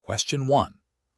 Question 1.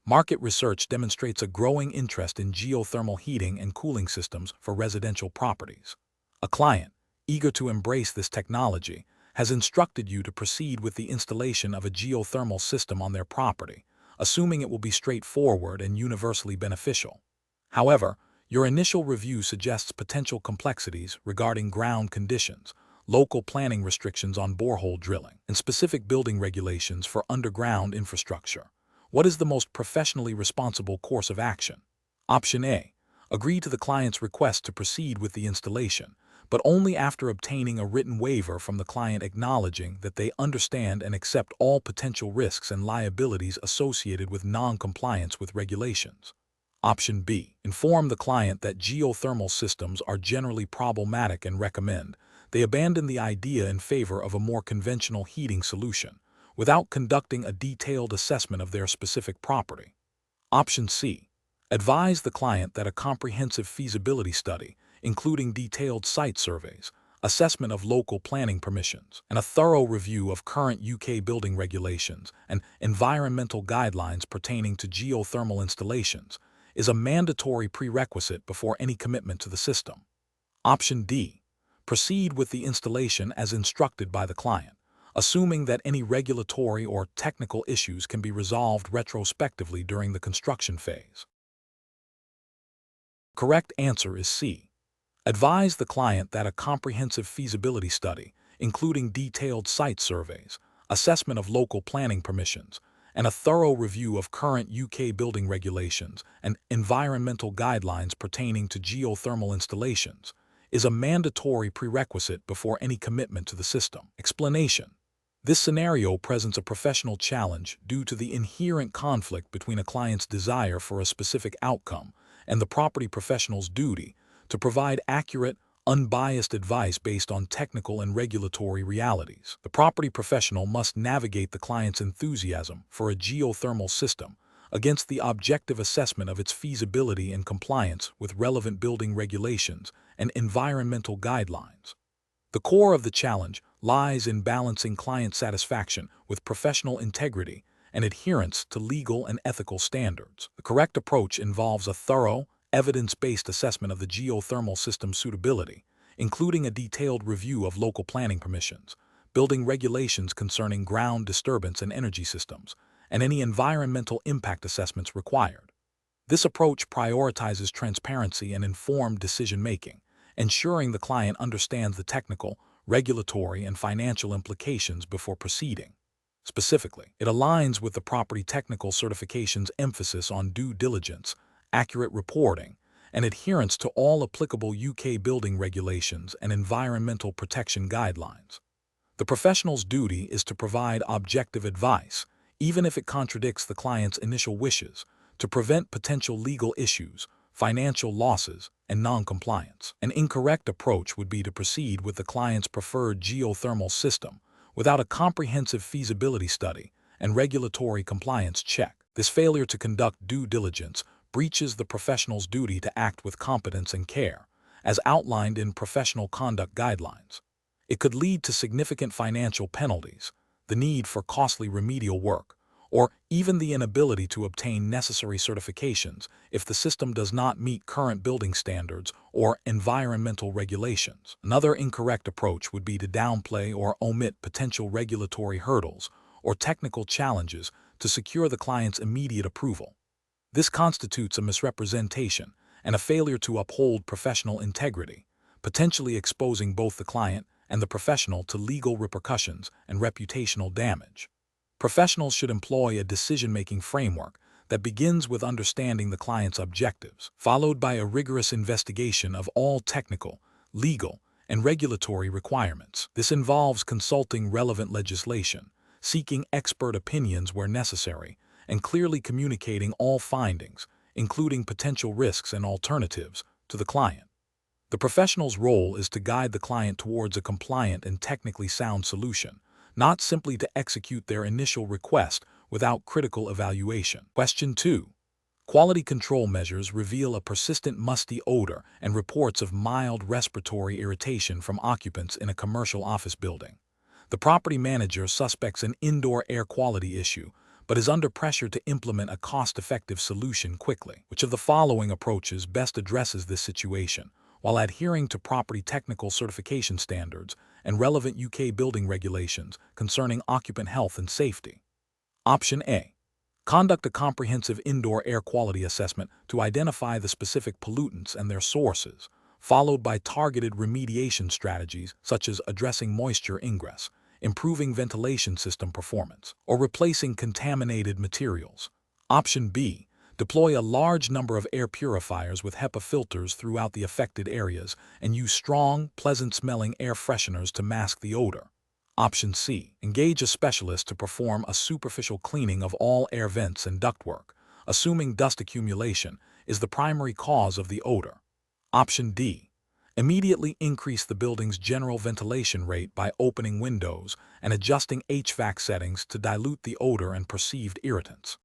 Market research demonstrates a growing interest in geothermal heating and cooling systems for residential properties. A client, eager to embrace this technology, has instructed you to proceed with the installation of a geothermal system on their property, assuming it will be straightforward and universally beneficial. However, your initial review suggests potential complexities regarding ground conditions, local planning restrictions on borehole drilling, and specific building regulations for underground infrastructure. What is the most professionally responsible course of action? Option A. Agree to the client's request to proceed with the installation, but only after obtaining a written waiver from the client acknowledging that they understand and accept all potential risks and liabilities associated with non-compliance with regulations. Option B. Inform the client that geothermal systems are generally problematic and recommend they abandon the idea in favor of a more conventional heating solution, without conducting a detailed assessment of their specific property. Option C. Advise the client that a comprehensive feasibility study, including detailed site surveys, assessment of local planning permissions, and a thorough review of current UK building regulations and environmental guidelines pertaining to geothermal installations, is a mandatory prerequisite before any commitment to the system. Option D. Proceed with the installation as instructed by the client, assuming that any regulatory or technical issues can be resolved retrospectively during the construction phase. Correct answer is C. Advise the client that a comprehensive feasibility study, including detailed site surveys, assessment of local planning permissions, and a thorough review of current UK building regulations and environmental guidelines pertaining to geothermal installations, is a mandatory prerequisite before any commitment to the system. Explanation. This scenario presents a professional challenge due to the inherent conflict between a client's desire for a specific outcome and the property professional's duty to provide accurate, unbiased advice based on technical and regulatory realities. The property professional must navigate the client's enthusiasm for a geothermal system against the objective assessment of its feasibility and compliance with relevant building regulations and environmental guidelines. The core of the challenge lies in balancing client satisfaction with professional integrity and adherence to legal and ethical standards. The correct approach involves a thorough, evidence-based assessment of the geothermal system's suitability, including a detailed review of local planning permissions, building regulations concerning ground disturbance and energy systems, and any environmental impact assessments required. This approach prioritizes transparency and informed decision-making, ensuring the client understands the technical, regulatory, and financial implications before proceeding. Specifically, it aligns with the property technical certification's emphasis on due diligence, accurate reporting, and adherence to all applicable UK building regulations and environmental protection guidelines. The professional's duty is to provide objective advice, even if it contradicts the client's initial wishes, to prevent potential legal issues, financial losses, and non-compliance. An incorrect approach would be to proceed with the client's preferred geothermal system without a comprehensive feasibility study and regulatory compliance check. This failure to conduct due diligence breaches the professional's duty to act with competence and care, as outlined in professional conduct guidelines. It could lead to significant financial penalties, the need for costly remedial work, or even the inability to obtain necessary certifications if the system does not meet current building standards or environmental regulations. Another incorrect approach would be to downplay or omit potential regulatory hurdles or technical challenges to secure the client's immediate approval. This constitutes a misrepresentation and a failure to uphold professional integrity, potentially exposing both the client and the professional to legal repercussions and reputational damage. Professionals should employ a decision-making framework that begins with understanding the client's objectives, followed by a rigorous investigation of all technical, legal, and regulatory requirements. This involves consulting relevant legislation, seeking expert opinions where necessary, and clearly communicating all findings, including potential risks and alternatives, to the client. The professional's role is to guide the client towards a compliant and technically sound solution, not simply to execute their initial request without critical evaluation. Question 2. Quality control measures reveal a persistent musty odor and reports of mild respiratory irritation from occupants in a commercial office building. The property manager suspects an indoor air quality issue, but is under pressure to implement a cost-effective solution quickly. Which of the following approaches best addresses this situation, while adhering to property technical certification standards and relevant UK building regulations concerning occupant health and safety? Option A. Conduct a comprehensive indoor air quality assessment to identify the specific pollutants and their sources, followed by targeted remediation strategies such as addressing moisture ingress, improving ventilation system performance, or replacing contaminated materials. Option B. Deploy a large number of air purifiers with HEPA filters throughout the affected areas and use strong, pleasant-smelling air fresheners to mask the odor. Option C. Engage a specialist to perform a superficial cleaning of all air vents and ductwork, assuming dust accumulation is the primary cause of the odor. Option D. Immediately increase the building's general ventilation rate by opening windows and adjusting HVAC settings to dilute the odor and perceived irritants.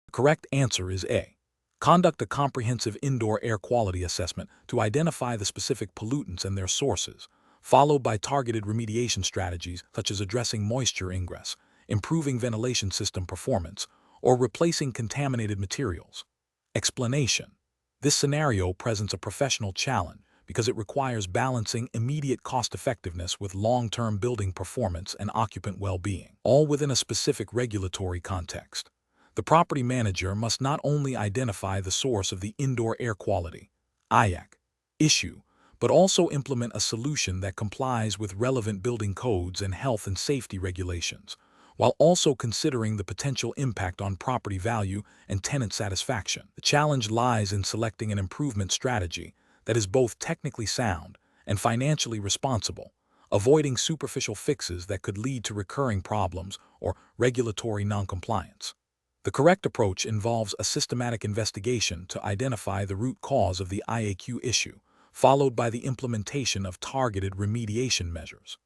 The correct answer is A. Conduct a comprehensive indoor air quality assessment to identify the specific pollutants and their sources, followed by targeted remediation strategies such as addressing moisture ingress, improving ventilation system performance, or replacing contaminated materials. Explanation. This scenario presents a professional challenge because it requires balancing immediate cost-effectiveness with long-term building performance and occupant well-being, all within a specific regulatory context. The property manager must not only identify the source of the indoor air quality (IAQ) issue, but also implement a solution that complies with relevant building codes and health and safety regulations, while also considering the potential impact on property value and tenant satisfaction. The challenge lies in selecting an improvement strategy that is both technically sound and financially responsible, avoiding superficial fixes that could lead to recurring problems or regulatory noncompliance. The correct approach involves a systematic investigation to identify the root cause of the IAQ issue, followed by the implementation of targeted remediation measures.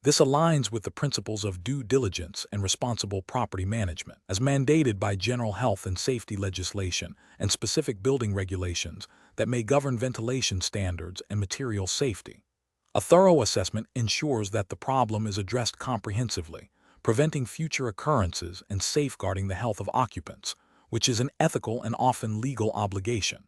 This aligns with the principles of due diligence and responsible property management, as mandated by general health and safety legislation and specific building regulations that may govern ventilation standards and material safety. A thorough assessment ensures that the problem is addressed comprehensively, preventing future occurrences and safeguarding the health of occupants, which is an ethical and often legal obligation.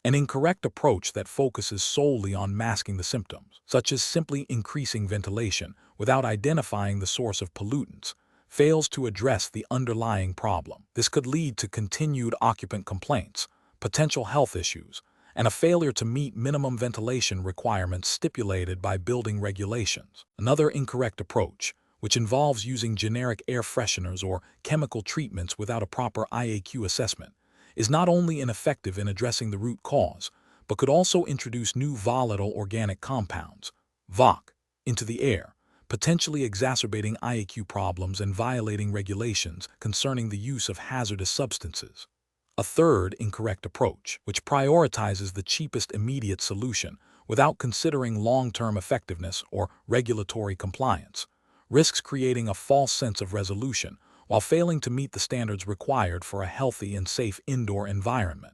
An incorrect approach that focuses solely on masking the symptoms, such as simply increasing ventilation without identifying the source of pollutants, fails to address the underlying problem. This could lead to continued occupant complaints, potential health issues, and a failure to meet minimum ventilation requirements stipulated by building regulations. Another incorrect approach, which involves using generic air fresheners or chemical treatments without a proper IAQ assessment, is not only ineffective in addressing the root cause, but could also introduce new volatile organic compounds, VOC, into the air, potentially exacerbating IAQ problems and violating regulations concerning the use of hazardous substances. A third incorrect approach, which prioritizes the cheapest immediate solution without considering long-term effectiveness or regulatory compliance, risks creating a false sense of resolution while failing to meet the standards required for a healthy and safe indoor environment.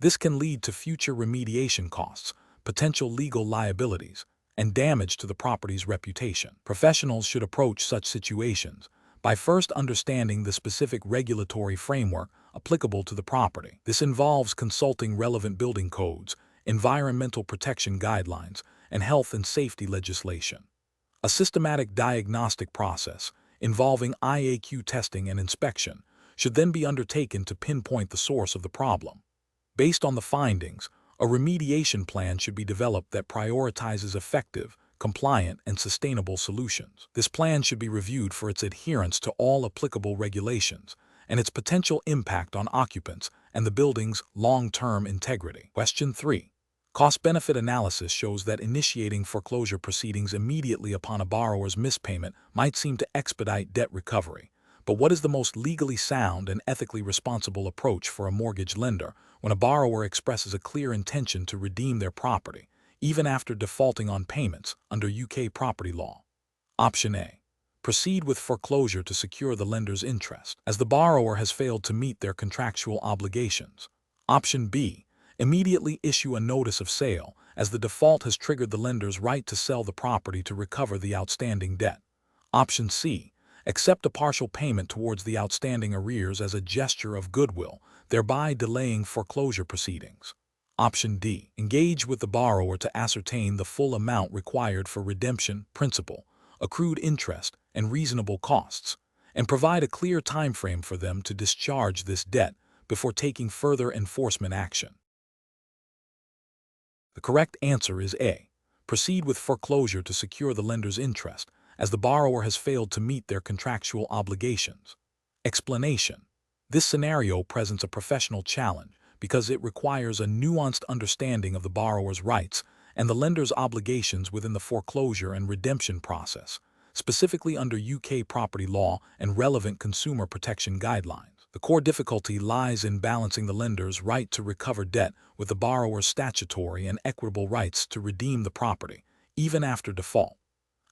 This can lead to future remediation costs, potential legal liabilities, and damage to the property's reputation. Professionals should approach such situations by first understanding the specific regulatory framework applicable to the property. This involves consulting relevant building codes, environmental protection guidelines, and health and safety legislation. A systematic diagnostic process involving IAQ testing and inspection should then be undertaken to pinpoint the source of the problem. Based on the findings, a remediation plan should be developed that prioritizes effective, compliant, and sustainable solutions. This plan should be reviewed for its adherence to all applicable regulations and its potential impact on occupants and the building's long-term integrity. Question 3. Cost-benefit analysis shows that initiating foreclosure proceedings immediately upon a borrower's mispayment might seem to expedite debt recovery. But what is the most legally sound and ethically responsible approach for a mortgage lender when a borrower expresses a clear intention to redeem their property, even after defaulting on payments under UK property law? Option A. Proceed with foreclosure to secure the lender's interest, as the borrower has failed to meet their contractual obligations. Option B. Immediately issue a notice of sale, as the default has triggered the lender's right to sell the property to recover the outstanding debt. Option C. accept a partial payment towards the outstanding arrears as a gesture of goodwill, thereby delaying foreclosure proceedings. Option D. Engage with the borrower to ascertain the full amount required for redemption, principal, accrued interest, and reasonable costs, and provide a clear time frame for them to discharge this debt before taking further enforcement action. The correct answer is A. Proceed with foreclosure to secure the lender's interest, as the borrower has failed to meet their contractual obligations. Explanation. This scenario presents a professional challenge because it requires a nuanced understanding of the borrower's rights and the lender's obligations within the foreclosure and redemption process, specifically under UK property law and relevant consumer protection guidelines. The core difficulty lies in balancing the lender's right to recover debt with the borrower's statutory and equitable rights to redeem the property, even after default.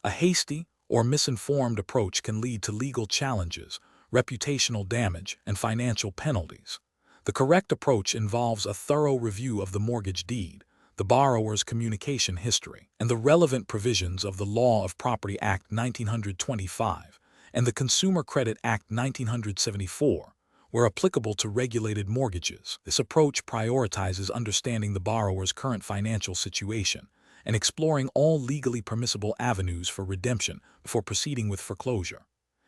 A hasty or misinformed approach can lead to legal challenges, reputational damage, and financial penalties. The correct approach involves a thorough review of the mortgage deed, the borrower's communication history, and the relevant provisions of the Law of Property Act 1925 and the Consumer Credit Act 1974, where applicable to regulated mortgages. This approach prioritizes understanding the borrower's current financial situation and exploring all legally permissible avenues for redemption before proceeding with foreclosure.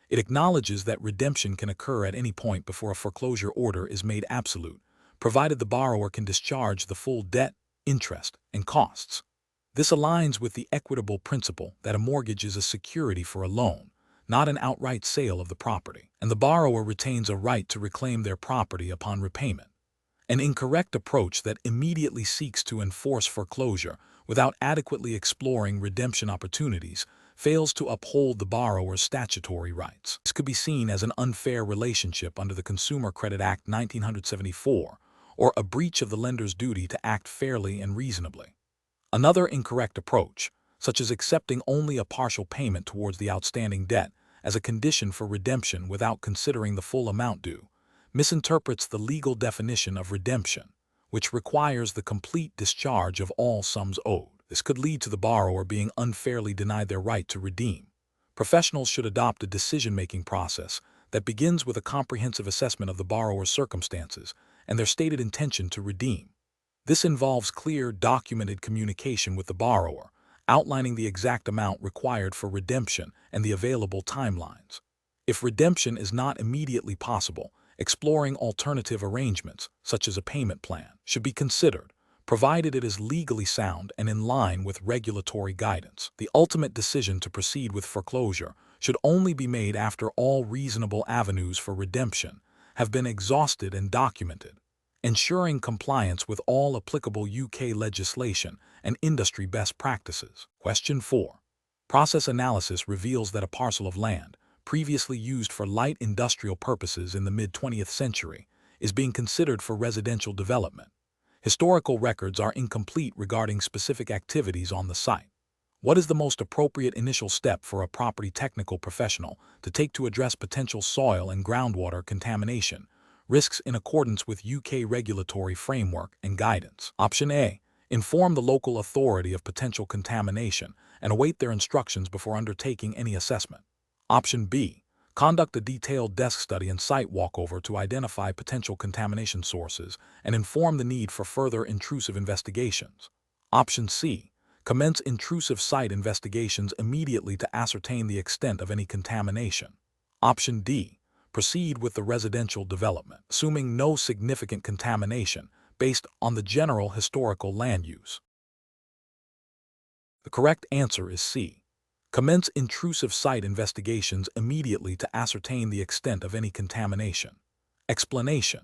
It acknowledges that redemption can occur at any point before a foreclosure order is made absolute, provided the borrower can discharge the full debt, interest, and costs. This aligns with the equitable principle that a mortgage is a security for a loan, not an outright sale of the property, and the borrower retains a right to reclaim their property upon repayment. An incorrect approach that immediately seeks to enforce foreclosure without adequately exploring redemption opportunities fails to uphold the borrower's statutory rights. This could be seen as an unfair relationship under the Consumer Credit Act 1974, or a breach of the lender's duty to act fairly and reasonably. Another incorrect approach, such as accepting only a partial payment towards the outstanding debt as a condition for redemption without considering the full amount due, misinterprets the legal definition of redemption, which requires the complete discharge of all sums owed. This could lead to the borrower being unfairly denied their right to redeem. Professionals should adopt a decision-making process that begins with a comprehensive assessment of the borrower's circumstances and their stated intention to redeem. This involves clear, documented communication with the borrower, outlining the exact amount required for redemption and the available timelines. If redemption is not immediately possible, exploring alternative arrangements, such as a payment plan, should be considered, provided it is legally sound and in line with regulatory guidance. The ultimate decision to proceed with foreclosure should only be made after all reasonable avenues for redemption have been exhausted and documented, ensuring compliance with all applicable UK legislation and industry best practices. Question 4. Process analysis reveals that a parcel of land, previously used for light industrial purposes in the mid-20th century, is being considered for residential development. Historical records are incomplete regarding specific activities on the site. What is the most appropriate initial step for a property technical professional to take to address potential soil and groundwater contamination risks in accordance with UK regulatory framework and guidance? Option A. Inform the local authority of potential contamination and await their instructions before undertaking any assessment. Option B. Conduct a detailed desk study and site walkover to identify potential contamination sources and inform the need for further intrusive investigations. Option C. Commence intrusive site investigations immediately to ascertain the extent of any contamination. Option D. Proceed with the residential development, assuming no significant contamination based on the general historical land use. The correct answer is C. Commence intrusive site investigations immediately to ascertain the extent of any contamination. Explanation.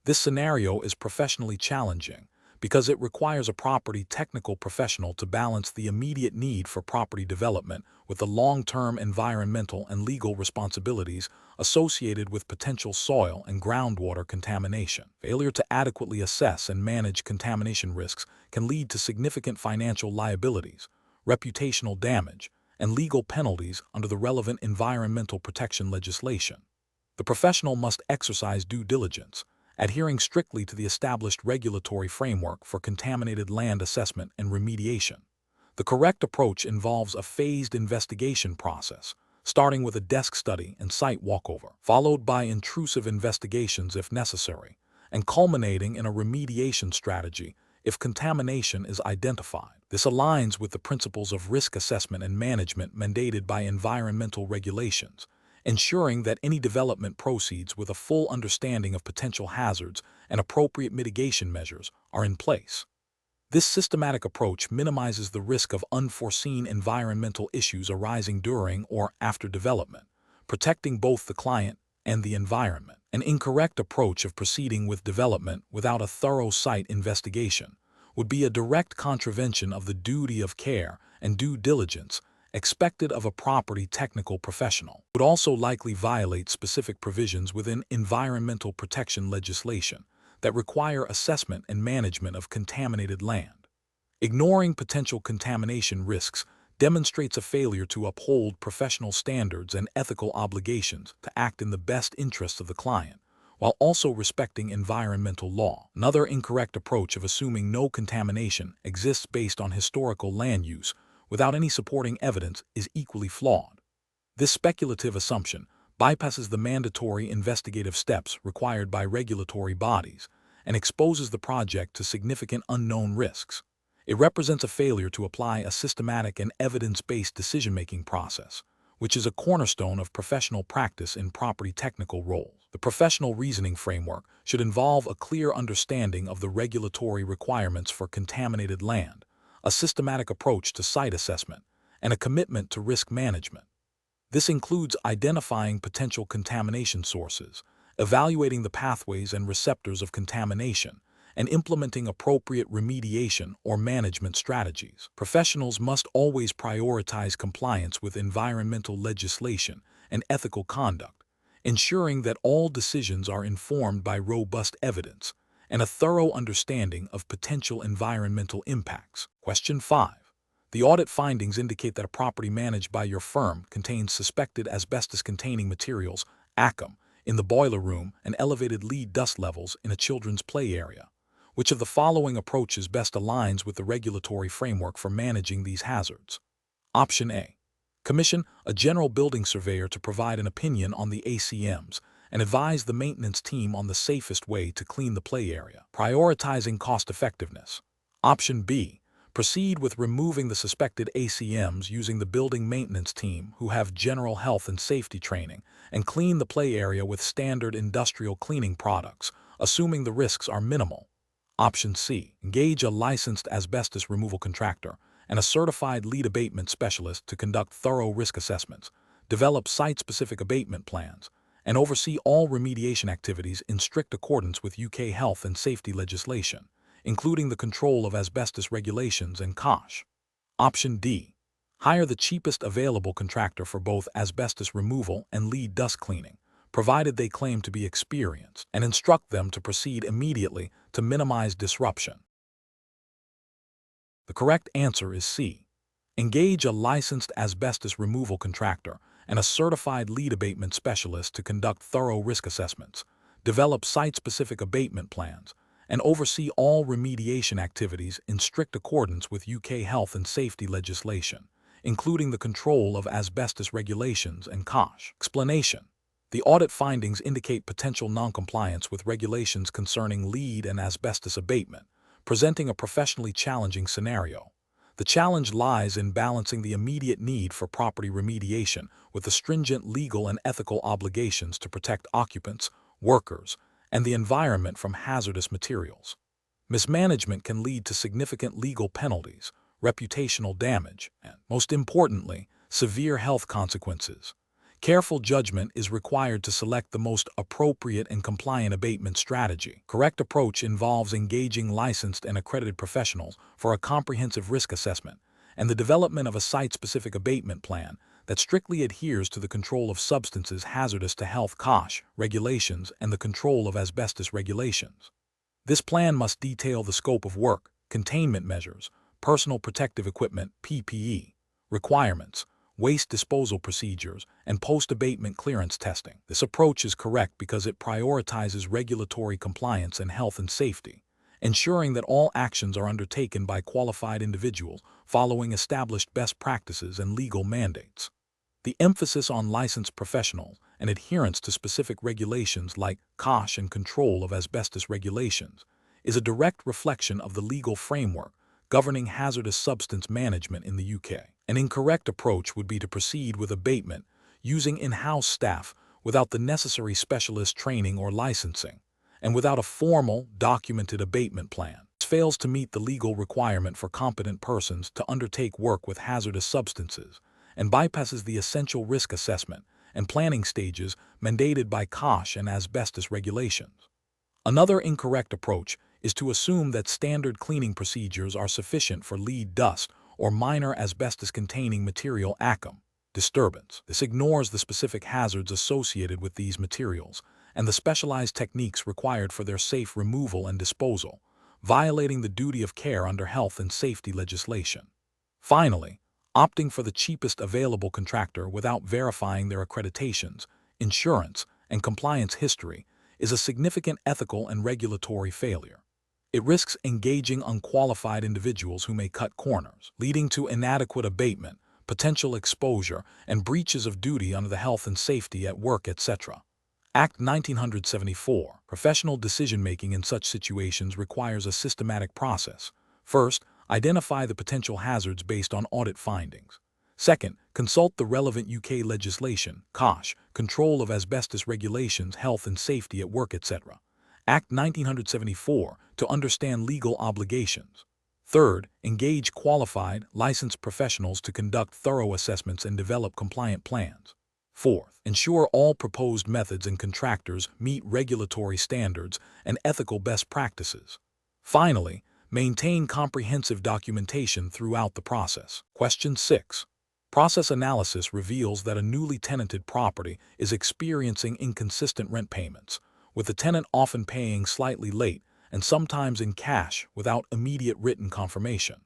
This scenario is professionally challenging because it requires a property technical professional to balance the immediate need for property development with the long-term environmental and legal responsibilities associated with potential soil and groundwater contamination. Failure to adequately assess and manage contamination risks can lead to significant financial liabilities, reputational damage, and legal penalties under the relevant environmental protection legislation. The professional must exercise due diligence, adhering strictly to the established regulatory framework for contaminated land assessment and remediation. The correct approach involves a phased investigation process, starting with a desk study and site walkover, followed by intrusive investigations if necessary, and culminating in a remediation strategy if contamination is identified. This aligns with the principles of risk assessment and management mandated by environmental regulations, ensuring that any development proceeds with a full understanding of potential hazards and appropriate mitigation measures are in place. This systematic approach minimizes the risk of unforeseen environmental issues arising during or after development, protecting both the client and the environment. An incorrect approach of proceeding with development without a thorough site investigation would be a direct contravention of the duty of care and due diligence expected of a property technical professional. It would also likely violate specific provisions within environmental protection legislation that require assessment and management of contaminated land. Ignoring potential contamination risks demonstrates a failure to uphold professional standards and ethical obligations to act in the best interests of the client, while also respecting environmental law. Another incorrect approach of assuming no contamination exists based on historical land use without any supporting evidence is equally flawed. This speculative assumption bypasses the mandatory investigative steps required by regulatory bodies and exposes the project to significant unknown risks. It represents a failure to apply a systematic and evidence-based decision-making process, which is a cornerstone of professional practice in property technical roles. The professional reasoning framework should involve a clear understanding of the regulatory requirements for contaminated land, a systematic approach to site assessment, and a commitment to risk management. This includes identifying potential contamination sources, evaluating the pathways and receptors of contamination, and implementing appropriate remediation or management strategies. Professionals must always prioritize compliance with environmental legislation and ethical conduct, ensuring that all decisions are informed by robust evidence and a thorough understanding of potential environmental impacts. Question 5. The audit findings indicate that a property managed by your firm contains suspected asbestos-containing materials, ACM, in the boiler room and elevated lead dust levels in a children's play area. Which of the following approaches best aligns with the regulatory framework for managing these hazards? Option A. Commission a general building surveyor to provide an opinion on the ACMs and advise the maintenance team on the safest way to clean the play area, prioritizing cost-effectiveness. Option B. Proceed with removing the suspected ACMs using the building maintenance team who have general health and safety training and clean the play area with standard industrial cleaning products, assuming the risks are minimal. Option C. Engage a licensed asbestos removal contractor and a certified lead abatement specialist to conduct thorough risk assessments, develop site-specific abatement plans, and oversee all remediation activities in strict accordance with UK health and safety legislation, including the control of asbestos regulations and COSH. Option D. Hire the cheapest available contractor for both asbestos removal and lead dust cleaning, provided they claim to be experienced, and instruct them to proceed immediately to minimize disruption. The correct answer is C. Engage a licensed asbestos removal contractor and a certified lead abatement specialist to conduct thorough risk assessments, develop site-specific abatement plans, and oversee all remediation activities in strict accordance with UK health and safety legislation, including the control of asbestos regulations and COSH. Explanation. The audit findings indicate potential noncompliance with regulations concerning lead and asbestos abatement, presenting a professionally challenging scenario. The challenge lies in balancing the immediate need for property remediation with the stringent legal and ethical obligations to protect occupants, workers, and the environment from hazardous materials. Mismanagement can lead to significant legal penalties, reputational damage, and, most importantly, severe health consequences. Careful judgment is required to select the most appropriate and compliant abatement strategy. Correct approach involves engaging licensed and accredited professionals for a comprehensive risk assessment and the development of a site-specific abatement plan that strictly adheres to the control of substances hazardous to health COSH regulations and the control of asbestos regulations. This plan must detail the scope of work, containment measures, personal protective equipment (PPE) requirements, waste disposal procedures, and post-abatement clearance testing. This approach is correct because it prioritizes regulatory compliance and health and safety, ensuring that all actions are undertaken by qualified individuals following established best practices and legal mandates. The emphasis on licensed professionals and adherence to specific regulations like COSH and control of asbestos regulations is a direct reflection of the legal framework governing hazardous substance management in the UK. An incorrect approach would be to proceed with abatement using in-house staff without the necessary specialist training or licensing, and without a formal, documented abatement plan. This fails to meet the legal requirement for competent persons to undertake work with hazardous substances and bypasses the essential risk assessment and planning stages mandated by COSH and asbestos regulations. Another incorrect approach is to assume that standard cleaning procedures are sufficient for lead dust or minor asbestos-containing material ACM disturbance. This ignores the specific hazards associated with these materials and the specialized techniques required for their safe removal and disposal, violating the duty of care under health and safety legislation. Finally, opting for the cheapest available contractor without verifying their accreditations, insurance, and compliance history is a significant ethical and regulatory failure. It risks engaging unqualified individuals who may cut corners, leading to inadequate abatement, potential exposure, and breaches of duty under the Health and Safety at Work, etc. Act 1974. Professional decision-making in such situations requires a systematic process. First, identify the potential hazards based on audit findings. Second, consult the relevant UK legislation, COSH, control of asbestos regulations, health and safety at work, etc. Act 1974 to understand legal obligations. Third, engage qualified, licensed professionals to conduct thorough assessments and develop compliant plans. Fourth, ensure all proposed methods and contractors meet regulatory standards and ethical best practices. Finally, maintain comprehensive documentation throughout the process. Question 6. Process analysis reveals that a newly tenanted property is experiencing inconsistent rent payments, with the tenant often paying slightly late and sometimes in cash without immediate written confirmation.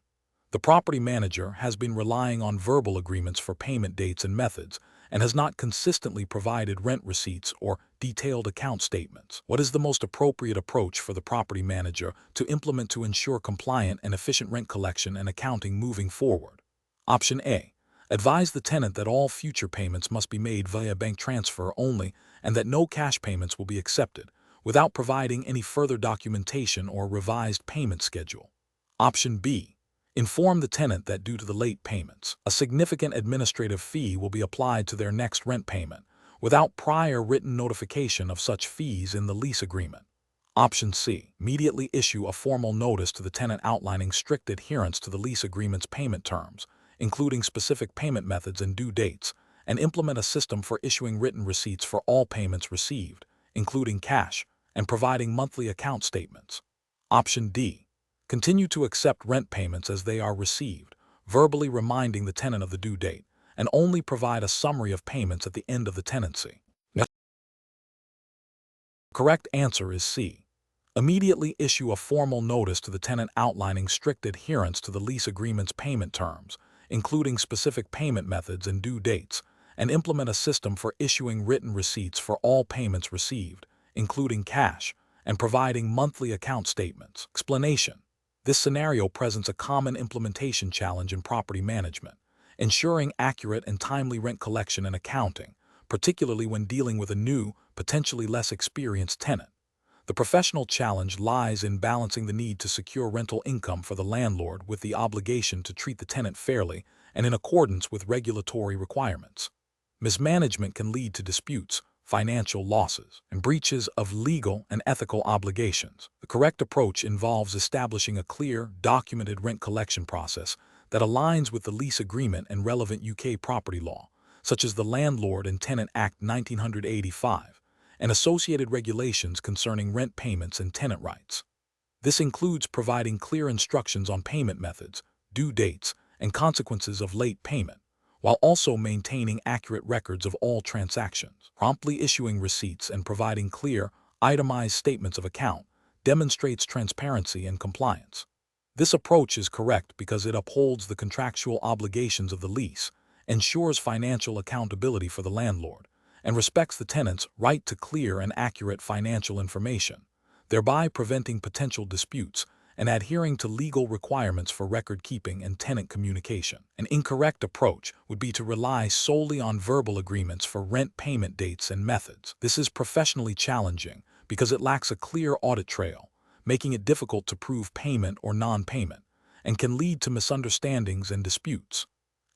The property manager has been relying on verbal agreements for payment dates and methods and has not consistently provided rent receipts or detailed account statements. What is the most appropriate approach for the property manager to implement to ensure compliant and efficient rent collection and accounting moving forward? Option A. Advise the tenant that all future payments must be made via bank transfer only and that no cash payments will be accepted, without providing any further documentation or revised payment schedule. Option B. Inform the tenant that due to the late payments, a significant administrative fee will be applied to their next rent payment, without prior written notification of such fees in the lease agreement. Option C. Immediately issue a formal notice to the tenant outlining strict adherence to the lease agreement's payment terms, including specific payment methods and due dates, and implement a system for issuing written receipts for all payments received, including cash, and providing monthly account statements. Option D. Continue to accept rent payments as they are received, verbally reminding the tenant of the due date, and only provide a summary of payments at the end of the tenancy. The correct answer is C. Immediately issue a formal notice to the tenant outlining strict adherence to the lease agreement's payment terms, including specific payment methods and due dates, and implement a system for issuing written receipts for all payments received, including cash, and providing monthly account statements. Explanation. This scenario presents a common implementation challenge in property management, ensuring accurate and timely rent collection and accounting, particularly when dealing with a new, potentially less experienced tenant. The professional challenge lies in balancing the need to secure rental income for the landlord with the obligation to treat the tenant fairly and in accordance with regulatory requirements. Mismanagement can lead to disputes, financial losses, and breaches of legal and ethical obligations. The correct approach involves establishing a clear, documented rent collection process that aligns with the lease agreement and relevant UK property law, such as the Landlord and Tenant Act 1985, and associated regulations concerning rent payments and tenant rights. This includes providing clear instructions on payment methods, due dates, and consequences of late payment, while also maintaining accurate records of all transactions. Promptly issuing receipts and providing clear, itemized statements of account demonstrates transparency and compliance. This approach is correct because it upholds the contractual obligations of the lease, ensures financial accountability for the landlord, and respects the tenant's right to clear and accurate financial information, thereby preventing potential disputes and adhering to legal requirements for record keeping and tenant communication. An incorrect approach would be to rely solely on verbal agreements for rent payment dates and methods. This is professionally challenging because it lacks a clear audit trail, making it difficult to prove payment or non-payment, and can lead to misunderstandings and disputes.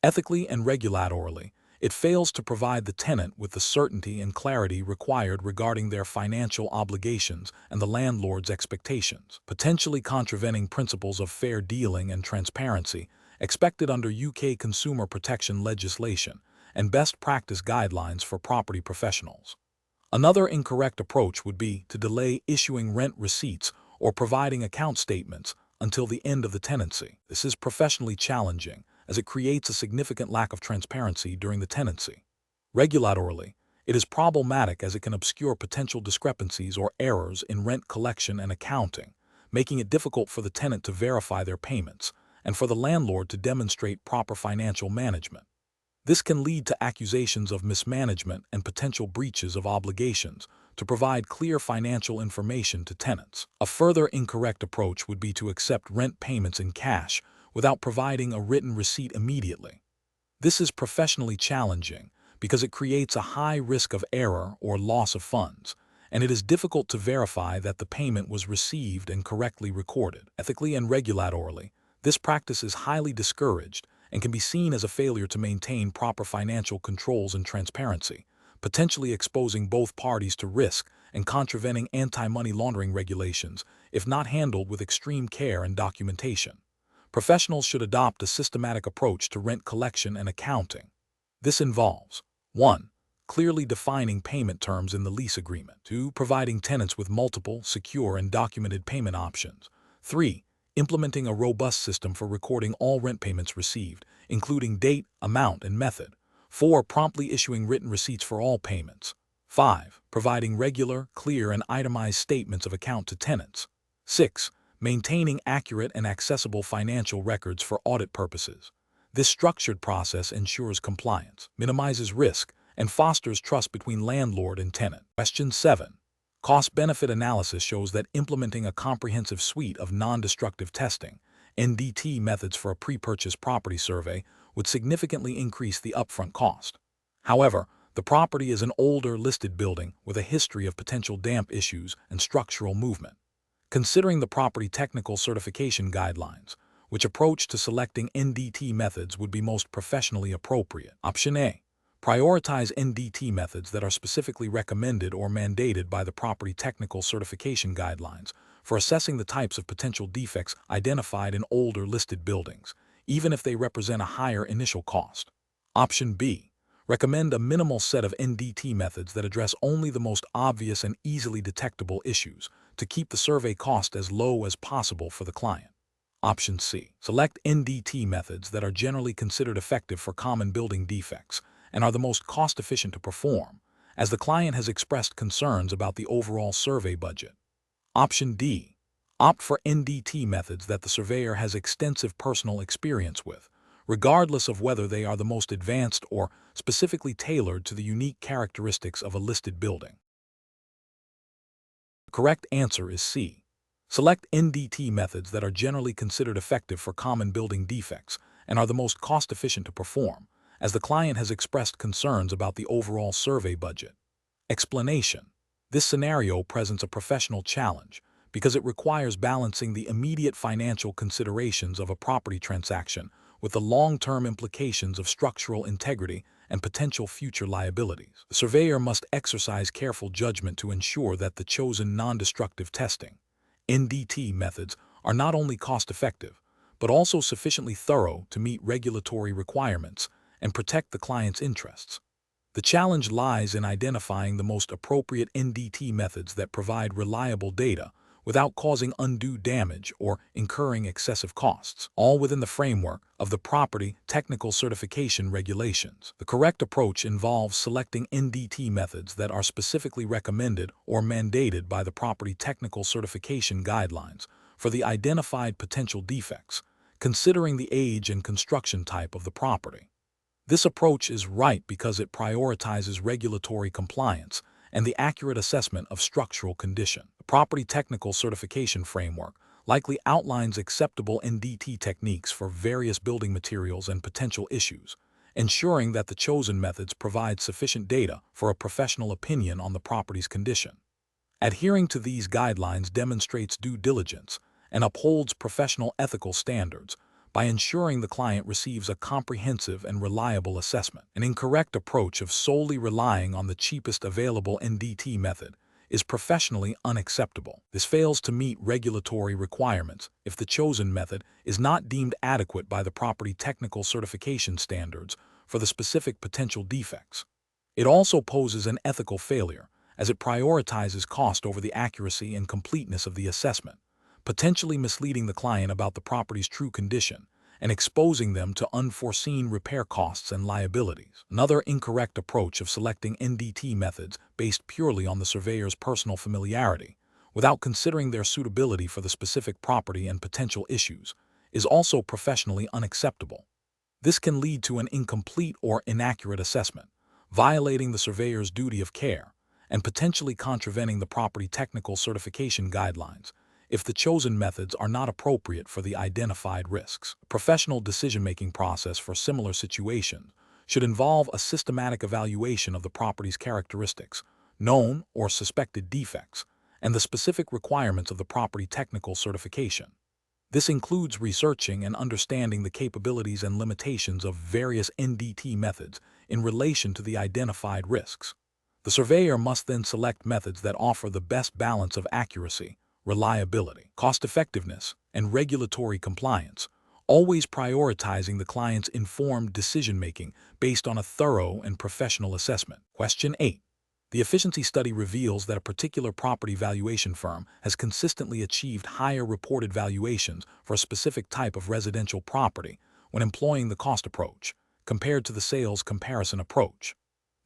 Ethically and regulatorily, it fails to provide the tenant with the certainty and clarity required regarding their financial obligations and the landlord's expectations, potentially contravening principles of fair dealing and transparency expected under UK consumer protection legislation and best practice guidelines for property professionals. Another incorrect approach would be to delay issuing rent receipts or providing account statements until the end of the tenancy. This is professionally challenging, as it creates a significant lack of transparency during the tenancy. Regulatorily, it is problematic as it can obscure potential discrepancies or errors in rent collection and accounting, making it difficult for the tenant to verify their payments and for the landlord to demonstrate proper financial management. This can lead to accusations of mismanagement and potential breaches of obligations to provide clear financial information to tenants. A further incorrect approach would be to accept rent payments in cash without providing a written receipt immediately. This is professionally challenging because it creates a high risk of error or loss of funds, and it is difficult to verify that the payment was received and correctly recorded. Ethically and regulatorily, this practice is highly discouraged and can be seen as a failure to maintain proper financial controls and transparency, potentially exposing both parties to risk and contravening anti-money laundering regulations if not handled with extreme care and documentation. Professionals should adopt a systematic approach to rent collection and accounting. This involves 1. Clearly defining payment terms in the lease agreement. 2. Providing tenants with multiple, secure, and documented payment options. 3. Implementing a robust system for recording all rent payments received, including date, amount, and method. 4. Promptly issuing written receipts for all payments. 5. Providing regular, clear, and itemized statements of account to tenants. 6. Maintaining accurate and accessible financial records for audit purposes. This structured process ensures compliance, minimizes risk, and fosters trust between landlord and tenant. Question 7. Cost-benefit analysis shows that implementing a comprehensive suite of non-destructive testing, NDT methods for a pre-purchase property survey would significantly increase the upfront cost. However, the property is an older listed building with a history of potential damp issues and structural movement. Considering the property technical certification guidelines, which approach to selecting NDT methods would be most professionally appropriate? Option A. Prioritize NDT methods that are specifically recommended or mandated by the property technical certification guidelines for assessing the types of potential defects identified in older listed buildings, even if they represent a higher initial cost. Option B. Recommend a minimal set of NDT methods that address only the most obvious and easily detectable issues to keep the survey cost as low as possible for the client. Option C. Select NDT methods that are generally considered effective for common building defects and are the most cost-efficient to perform, as the client has expressed concerns about the overall survey budget. Option D. Opt for NDT methods that the surveyor has extensive personal experience with, regardless of whether they are the most advanced or specifically tailored to the unique characteristics of a listed building. The correct answer is C. Select NDT methods that are generally considered effective for common building defects and are the most cost-efficient to perform, as the client has expressed concerns about the overall survey budget. Explanation. This scenario presents a professional challenge because it requires balancing the immediate financial considerations of a property transaction with the long-term implications of structural integrity and potential future liabilities. The surveyor must exercise careful judgment to ensure that the chosen non-destructive testing, NDT methods, are not only cost-effective, but also sufficiently thorough to meet regulatory requirements and protect the client's interests. The challenge lies in identifying the most appropriate NDT methods that provide reliable data without causing undue damage or incurring excessive costs, all within the framework of the property technical certification regulations. The correct approach involves selecting NDT methods that are specifically recommended or mandated by the property technical certification guidelines for the identified potential defects, considering the age and construction type of the property. This approach is right because it prioritizes regulatory compliance and the accurate assessment of structural condition. The property technical certification framework likely outlines acceptable NDT techniques for various building materials and potential issues, ensuring that the chosen methods provide sufficient data for a professional opinion on the property's condition. Adhering to these guidelines demonstrates due diligence and upholds professional ethical standards by ensuring the client receives a comprehensive and reliable assessment. An incorrect approach of solely relying on the cheapest available NDT method is professionally unacceptable. This fails to meet regulatory requirements if the chosen method is not deemed adequate by the property technical certification standards for the specific potential defects. It also poses an ethical failure as it prioritizes cost over the accuracy and completeness of the assessment, potentially misleading the client about the property's true condition and exposing them to unforeseen repair costs and liabilities. Another incorrect approach of selecting NDT methods based purely on the surveyor's personal familiarity, without considering their suitability for the specific property and potential issues, is also professionally unacceptable. This can lead to an incomplete or inaccurate assessment, violating the surveyor's duty of care and potentially contravening the property technical certification guidelines if the chosen methods are not appropriate for the identified risks. A professional decision-making process for similar situations should involve a systematic evaluation of the property's characteristics, known or suspected defects, and the specific requirements of the property technical certification. This includes researching and understanding the capabilities and limitations of various NDT methods in relation to the identified risks. The surveyor must then select methods that offer the best balance of accuracy, reliability, cost-effectiveness, and regulatory compliance, always prioritizing the client's informed decision-making based on a thorough and professional assessment. Question 8. The efficiency study reveals that a particular property valuation firm has consistently achieved higher reported valuations for a specific type of residential property when employing the cost approach, compared to the sales comparison approach.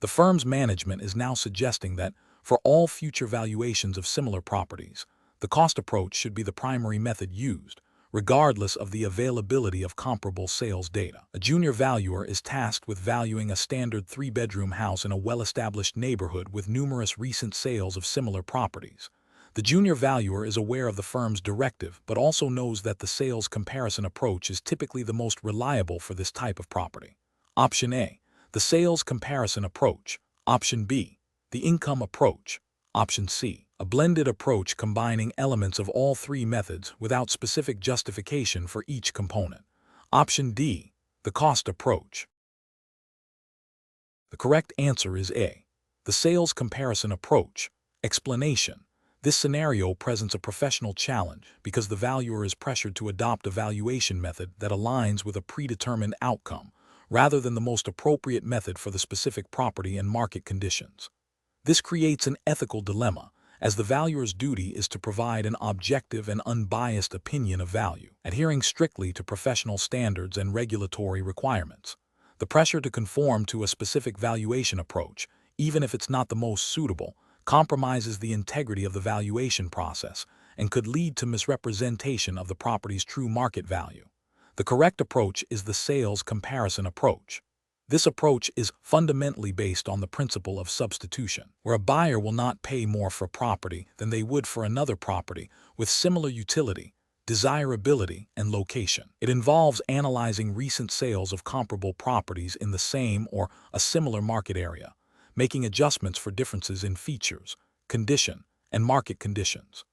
The firm's management is now suggesting that, for all future valuations of similar properties, the cost approach should be the primary method used, regardless of the availability of comparable sales data. A junior valuer is tasked with valuing a standard 3-bedroom house in a well-established neighborhood with numerous recent sales of similar properties. The junior valuer is aware of the firm's directive but also knows that the sales comparison approach is typically the most reliable for this type of property. Option A, the sales comparison approach. Option B, the income approach. Option C, a blended approach combining elements of all three methods without specific justification for each component. Option D, the cost approach. The correct answer is A, the sales comparison approach. Explanation: this scenario presents a professional challenge because the valuer is pressured to adopt a valuation method that aligns with a predetermined outcome, rather than the most appropriate method for the specific property and market conditions. This creates an ethical dilemma, as the valuer's duty is to provide an objective and unbiased opinion of value, adhering strictly to professional standards and regulatory requirements. The pressure to conform to a specific valuation approach, even if it's not the most suitable, compromises the integrity of the valuation process and could lead to misrepresentation of the property's true market value. The correct approach is the sales comparison approach. This approach is fundamentally based on the principle of substitution, where a buyer will not pay more for property than they would for another property with similar utility, desirability, and location. It involves analyzing recent sales of comparable properties in the same or a similar market area, making adjustments for differences in features, condition, and market conditions.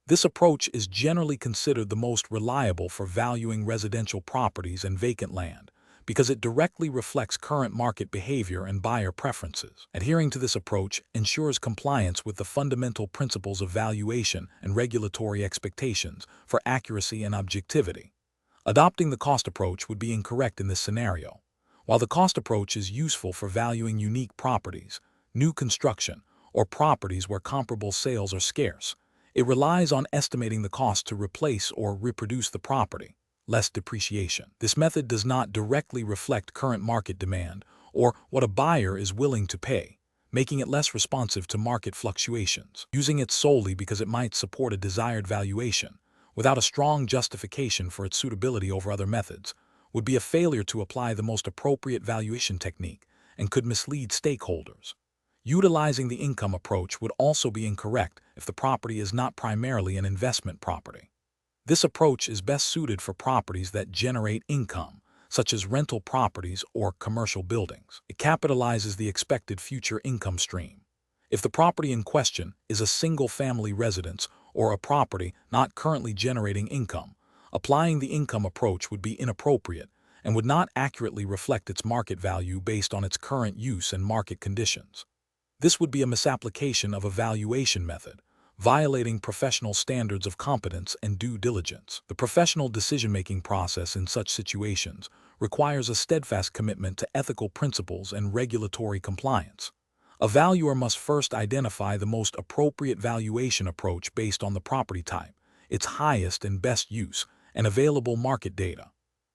This approach is generally considered the most reliable for valuing residential properties and vacant land, because it directly reflects current market behavior and buyer preferences. Adhering to this approach ensures compliance with the fundamental principles of valuation and regulatory expectations for accuracy and objectivity. Adopting the cost approach would be incorrect in this scenario. While the cost approach is useful for valuing unique properties, new construction, or properties where comparable sales are scarce, it relies on estimating the cost to replace or reproduce the property, less depreciation. This method does not directly reflect current market demand or what a buyer is willing to pay, making it less responsive to market fluctuations. Using it solely because it might support a desired valuation, without a strong justification for its suitability over other methods, would be a failure to apply the most appropriate valuation technique and could mislead stakeholders. Utilizing the income approach would also be incorrect if the property is not primarily an investment property. This approach is best suited for properties that generate income, such as rental properties or commercial buildings. It capitalizes the expected future income stream. If the property in question is a single-family residence or a property not currently generating income, applying the income approach would be inappropriate and would not accurately reflect its market value based on its current use and market conditions. This would be a misapplication of a valuation method, violating professional standards of competence and due diligence. The professional decision-making process in such situations requires a steadfast commitment to ethical principles and regulatory compliance. A valuer must first identify the most appropriate valuation approach based on the property type, its highest and best use, and available market data.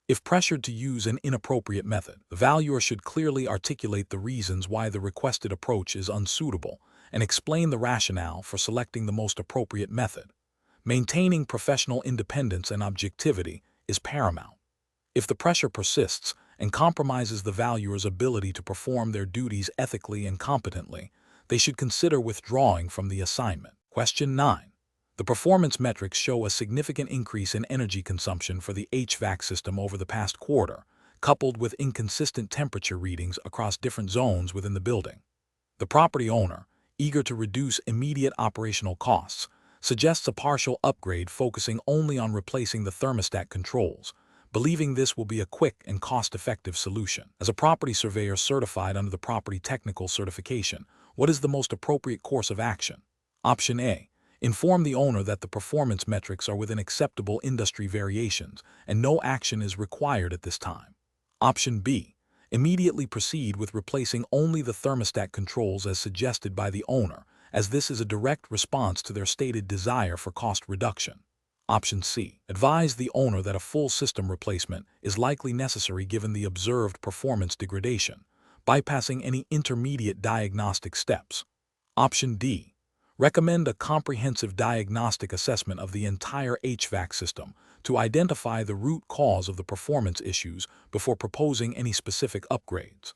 If pressured to use an inappropriate method, the valuer should clearly articulate the reasons why the requested approach is unsuitable and explain the rationale for selecting the most appropriate method. Maintaining professional independence and objectivity is paramount. If the pressure persists and compromises the valuer's ability to perform their duties ethically and competently, they should consider withdrawing from the assignment. Question 9. The performance metrics show a significant increase in energy consumption for the HVAC system over the past quarter, coupled with inconsistent temperature readings across different zones within the building. The property owner, eager to reduce immediate operational costs, suggests a partial upgrade focusing only on replacing the thermostat controls, believing this will be a quick and cost-effective solution. As a property surveyor certified under the Property Technical Certification, what is the most appropriate course of action? Option A. Inform the owner that the performance metrics are within acceptable industry variations and no action is required at this time. Option B. Immediately proceed with replacing only the thermostat controls as suggested by the owner, as this is a direct response to their stated desire for cost reduction. Option C. Advise the owner that a full system replacement is likely necessary given the observed performance degradation, bypassing any intermediate diagnostic steps. Option D. Recommend a comprehensive diagnostic assessment of the entire HVAC system to identify the root cause of the performance issues before proposing any specific upgrades.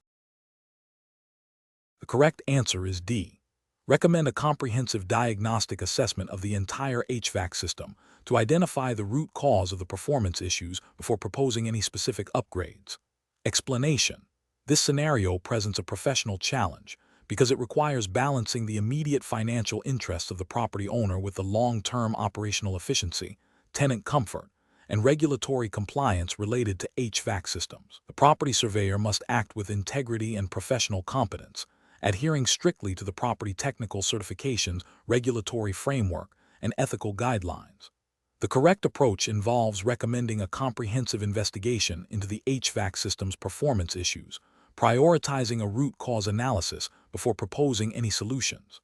The correct answer is D. Recommend a comprehensive diagnostic assessment of the entire HVAC system to identify the root cause of the performance issues before proposing any specific upgrades. Explanation. This scenario presents a professional challenge because it requires balancing the immediate financial interests of the property owner with the long-term operational efficiency, tenant comfort, and regulatory compliance related to HVAC systems. The property surveyor must act with integrity and professional competence, adhering strictly to the Property Technical Certification's regulatory framework and ethical guidelines. The correct approach involves recommending a comprehensive investigation into the HVAC system's performance issues, prioritizing a root cause analysis before proposing any solutions.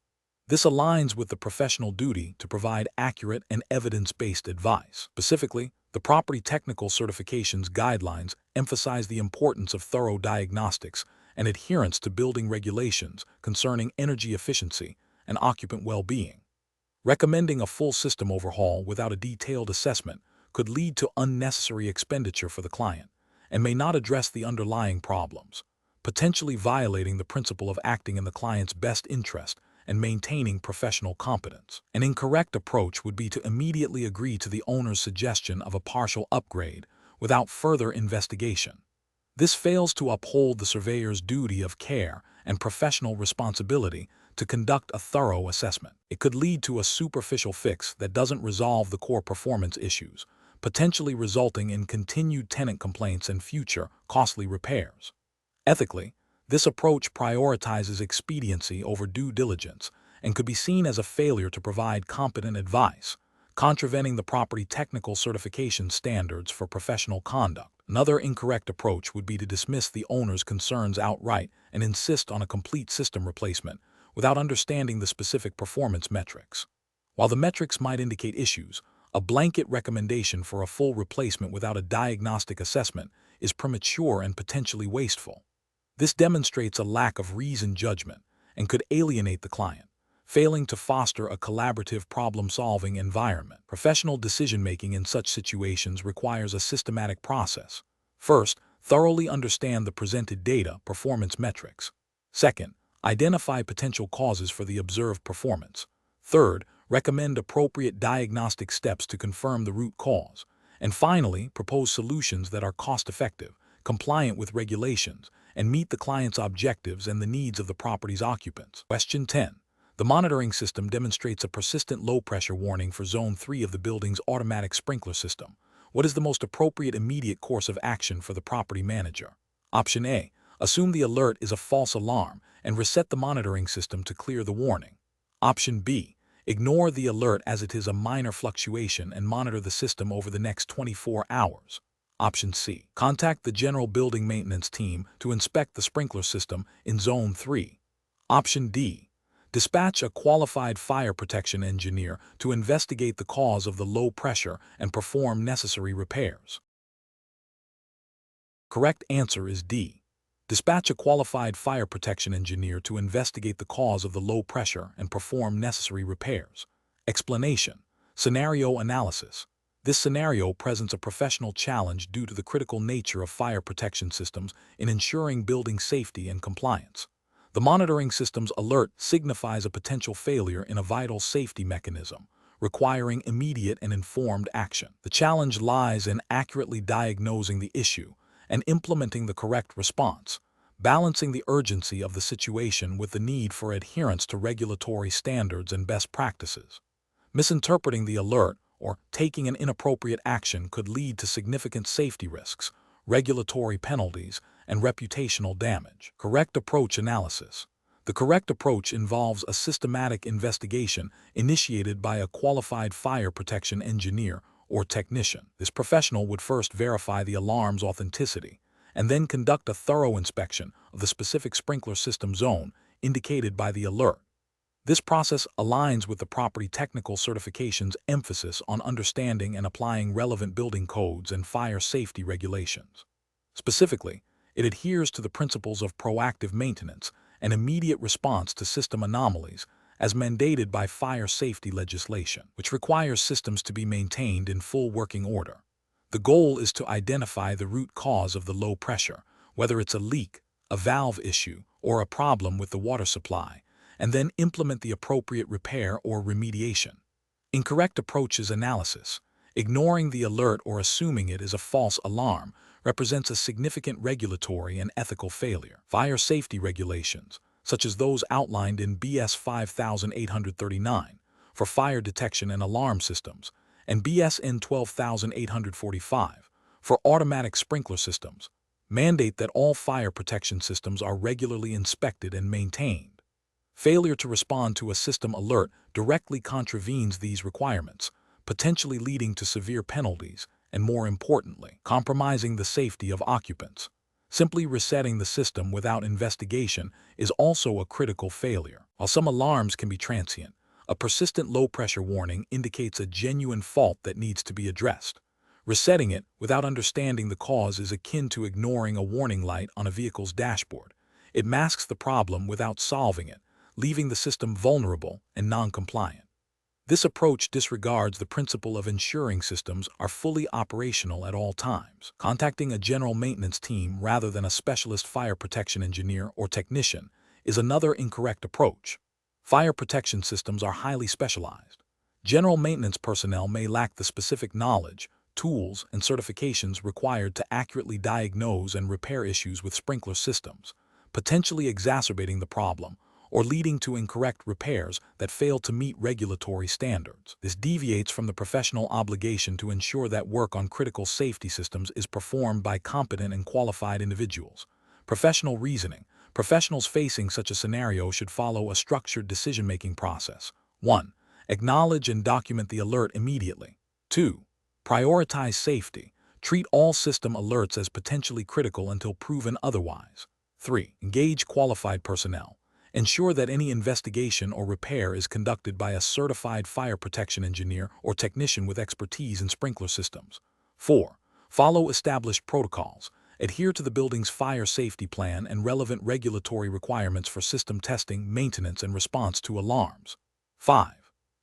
This aligns with the professional duty to provide accurate and evidence-based advice. Specifically, the Property Technical Certification's guidelines emphasize the importance of thorough diagnostics and adherence to building regulations concerning energy efficiency and occupant well-being. Recommending a full system overhaul without a detailed assessment could lead to unnecessary expenditure for the client and may not address the underlying problems, potentially violating the principle of acting in the client's best interest and maintaining professional competence. An incorrect approach would be to immediately agree to the owner's suggestion of a partial upgrade without further investigation. This fails to uphold the surveyor's duty of care and professional responsibility to conduct a thorough assessment. It could lead to a superficial fix that doesn't resolve the core performance issues, potentially resulting in continued tenant complaints and future costly repairs. Ethically, this approach prioritizes expediency over due diligence and could be seen as a failure to provide competent advice, contravening the Property Technical Certification standards for professional conduct. Another incorrect approach would be to dismiss the owner's concerns outright and insist on a complete system replacement without understanding the specific performance metrics. While the metrics might indicate issues, a blanket recommendation for a full replacement without a diagnostic assessment is premature and potentially wasteful. This demonstrates a lack of reasoned judgment and could alienate the client, failing to foster a collaborative problem-solving environment. Professional decision-making in such situations requires a systematic process. First, thoroughly understand the presented data, performance metrics. Second, identify potential causes for the observed performance. Third, recommend appropriate diagnostic steps to confirm the root cause, and finally, propose solutions that are cost-effective, compliant with regulations, and meet the client's objectives and the needs of the property's occupants. Question 10. The monitoring system demonstrates a persistent low-pressure warning for Zone 3 of the building's automatic sprinkler system. What is the most appropriate immediate course of action for the property manager? Option A. Assume the alert is a false alarm and reset the monitoring system to clear the warning. Option B. Ignore the alert as it is a minor fluctuation and monitor the system over the next 24 hours. Option C. Contact the general building maintenance team to inspect the sprinkler system in Zone 3. Option D. Dispatch a qualified fire protection engineer to investigate the cause of the low pressure and perform necessary repairs. Correct answer is D. Dispatch a qualified fire protection engineer to investigate the cause of the low pressure and perform necessary repairs. Explanation. Scenario analysis. This scenario presents a professional challenge due to the critical nature of fire protection systems in ensuring building safety and compliance. The monitoring system's alert signifies a potential failure in a vital safety mechanism, requiring immediate and informed action. The challenge lies in accurately diagnosing the issue and implementing the correct response, balancing the urgency of the situation with the need for adherence to regulatory standards and best practices. Misinterpreting the alert or taking an inappropriate action could lead to significant safety risks, regulatory penalties, and reputational damage. Correct approach analysis. The correct approach involves a systematic investigation initiated by a qualified fire protection engineer or technician. This professional would first verify the alarm's authenticity and then conduct a thorough inspection of the specific sprinkler system zone indicated by the alert. This process aligns with the property technical certification's emphasis on understanding and applying relevant building codes and fire safety regulations. Specifically, it adheres to the principles of proactive maintenance and immediate response to system anomalies as mandated by fire safety legislation, which requires systems to be maintained in full working order. The goal is to identify the root cause of the low pressure, whether it's a leak, a valve issue, or a problem with the water supply, and then implement the appropriate repair or remediation. Incorrect approaches analysis. Ignoring the alert or assuming it is a false alarm represents a significant regulatory and ethical failure. Fire safety regulations, such as those outlined in BS 5839 for fire detection and alarm systems, and BSN 12845 for automatic sprinkler systems, mandate that all fire protection systems are regularly inspected and maintained. Failure to respond to a system alert directly contravenes these requirements, potentially leading to severe penalties and, more importantly, compromising the safety of occupants. Simply resetting the system without investigation is also a critical failure. While some alarms can be transient, a persistent low-pressure warning indicates a genuine fault that needs to be addressed. Resetting it without understanding the cause is akin to ignoring a warning light on a vehicle's dashboard. It masks the problem without solving it, leaving the system vulnerable and non-compliant. This approach disregards the principle of ensuring systems are fully operational at all times. Contacting a general maintenance team rather than a specialist fire protection engineer or technician is another incorrect approach. Fire protection systems are highly specialized. General maintenance personnel may lack the specific knowledge, tools, and certifications required to accurately diagnose and repair issues with sprinkler systems, potentially exacerbating the problem or leading to incorrect repairs that fail to meet regulatory standards. This deviates from the professional obligation to ensure that work on critical safety systems is performed by competent and qualified individuals. Professional reasoning. Professionals facing such a scenario should follow a structured decision-making process. 1. Acknowledge and document the alert immediately. 2. Prioritize safety. Treat all system alerts as potentially critical until proven otherwise. 3. Engage qualified personnel. Ensure that any investigation or repair is conducted by a certified fire protection engineer or technician with expertise in sprinkler systems. 4. Follow established protocols. Adhere to the building's fire safety plan and relevant regulatory requirements for system testing, maintenance, and response to alarms. 5.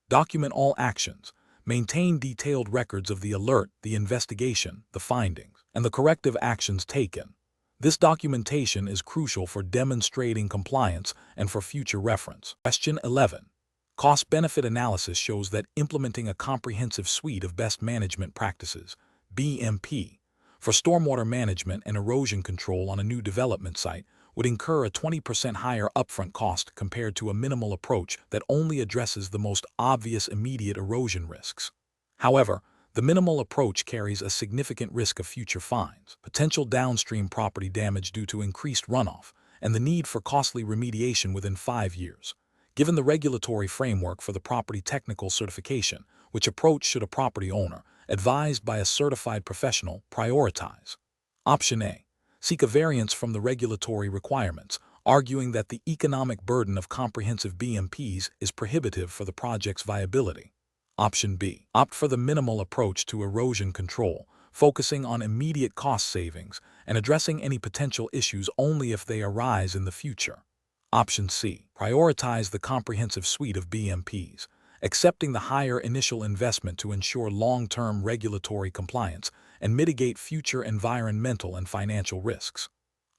Document all actions. Maintain detailed records of the alert, the investigation, the findings, and the corrective actions taken. This documentation is crucial for demonstrating compliance and for future reference. Question 11. Cost-benefit analysis shows that implementing a comprehensive suite of best management practices, BMP, for stormwater management and erosion control on a new development site would incur a 20% higher upfront cost compared to a minimal approach that only addresses the most obvious immediate erosion risks. However, the minimal approach carries a significant risk of future fines, potential downstream property damage due to increased runoff, and the need for costly remediation within 5 years. Given the regulatory framework for the property technical certification, which approach should a property owner, advised by a certified professional, prioritize? Option A. Seek a variance from the regulatory requirements, arguing that the economic burden of comprehensive BMPs is prohibitive for the project's viability. Option B. Opt for the minimal approach to erosion control, focusing on immediate cost savings and addressing any potential issues only if they arise in the future. Option C. Prioritize the comprehensive suite of BMPs, accepting the higher initial investment to ensure long-term regulatory compliance and mitigate future environmental and financial risks.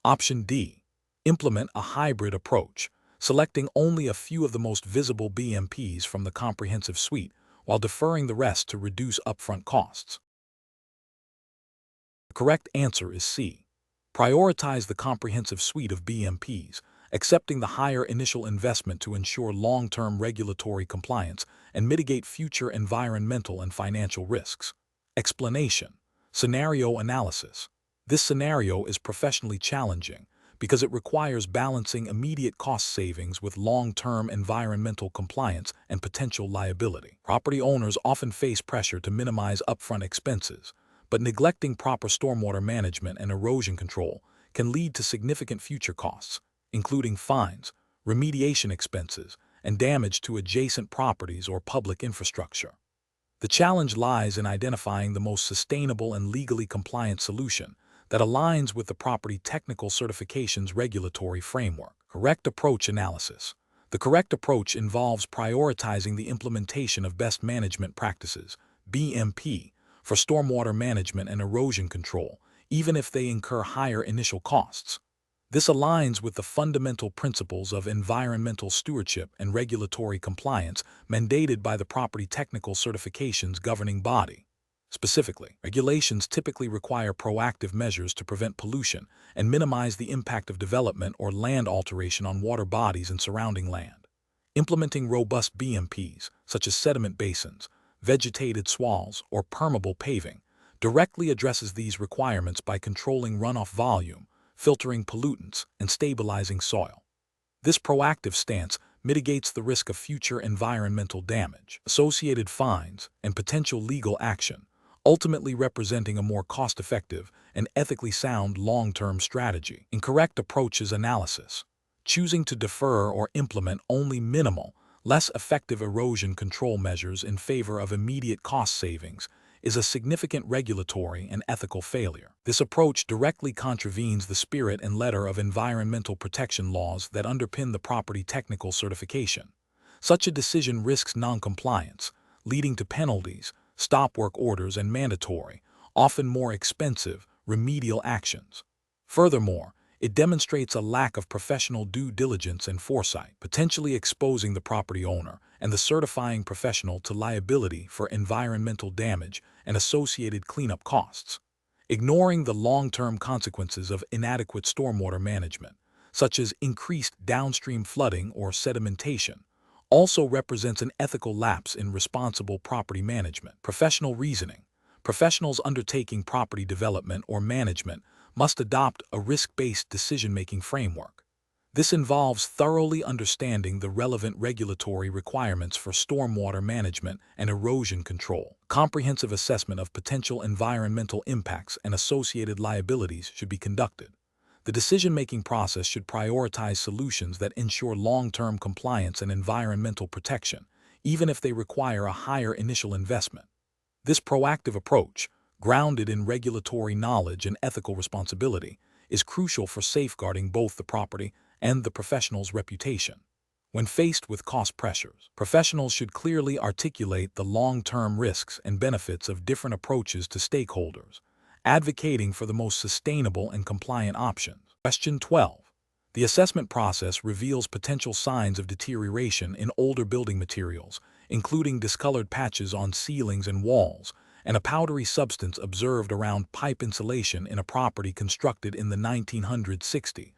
Option D. Implement a hybrid approach, selecting only a few of the most visible BMPs from the comprehensive suite while deferring the rest to reduce upfront costs. The correct answer is C. Prioritize the comprehensive suite of BMPs, accepting the higher initial investment to ensure long-term regulatory compliance and mitigate future environmental and financial risks. Explanation. Scenario analysis. This scenario is professionally challenging because it requires balancing immediate cost savings with long-term environmental compliance and potential liability. Property owners often face pressure to minimize upfront expenses, but neglecting proper stormwater management and erosion control can lead to significant future costs, including fines, remediation expenses, and damage to adjacent properties or public infrastructure. The challenge lies in identifying the most sustainable and legally compliant solution that aligns with the property technical certification's regulatory framework. Correct approach analysis. The correct approach involves prioritizing the implementation of best management practices, BMP, for stormwater management and erosion control, even if they incur higher initial costs. This aligns with the fundamental principles of environmental stewardship and regulatory compliance mandated by the property technical certification's governing body. Specifically, regulations typically require proactive measures to prevent pollution and minimize the impact of development or land alteration on water bodies and surrounding land. Implementing robust BMPs, such as sediment basins, vegetated swales, or permeable paving, directly addresses these requirements by controlling runoff volume, filtering pollutants, and stabilizing soil. This proactive stance mitigates the risk of future environmental damage, associated fines, and potential legal action, ultimately representing a more cost-effective and ethically sound long-term strategy. Incorrect approaches analysis. Choosing to defer or implement only minimal, less effective erosion control measures in favor of immediate cost savings is a significant regulatory and ethical failure. This approach directly contravenes the spirit and letter of environmental protection laws that underpin the property technical certification. Such a decision risks non-compliance, leading to penalties, stop work orders, and mandatory, often more expensive, remedial actions. Furthermore, it demonstrates a lack of professional due diligence and foresight, potentially exposing the property owner and the certifying professional to liability for environmental damage and associated cleanup costs. Ignoring the long-term consequences of inadequate stormwater management, such as increased downstream flooding or sedimentation, also represents an ethical lapse in responsible property management. Professional reasoning. Professionals undertaking property development or management must adopt a risk-based decision-making framework. This involves thoroughly understanding the relevant regulatory requirements for stormwater management and erosion control. Comprehensive assessment of potential environmental impacts and associated liabilities should be conducted. The decision-making process should prioritize solutions that ensure long-term compliance and environmental protection, even if they require a higher initial investment. This proactive approach, grounded in regulatory knowledge and ethical responsibility, is crucial for safeguarding both the property and the professional's reputation. When faced with cost pressures, professionals should clearly articulate the long-term risks and benefits of different approaches to stakeholders, advocating for the most sustainable and compliant options. Question 12. The assessment process reveals potential signs of deterioration in older building materials, including discolored patches on ceilings and walls, and a powdery substance observed around pipe insulation in a property constructed in the 1960s.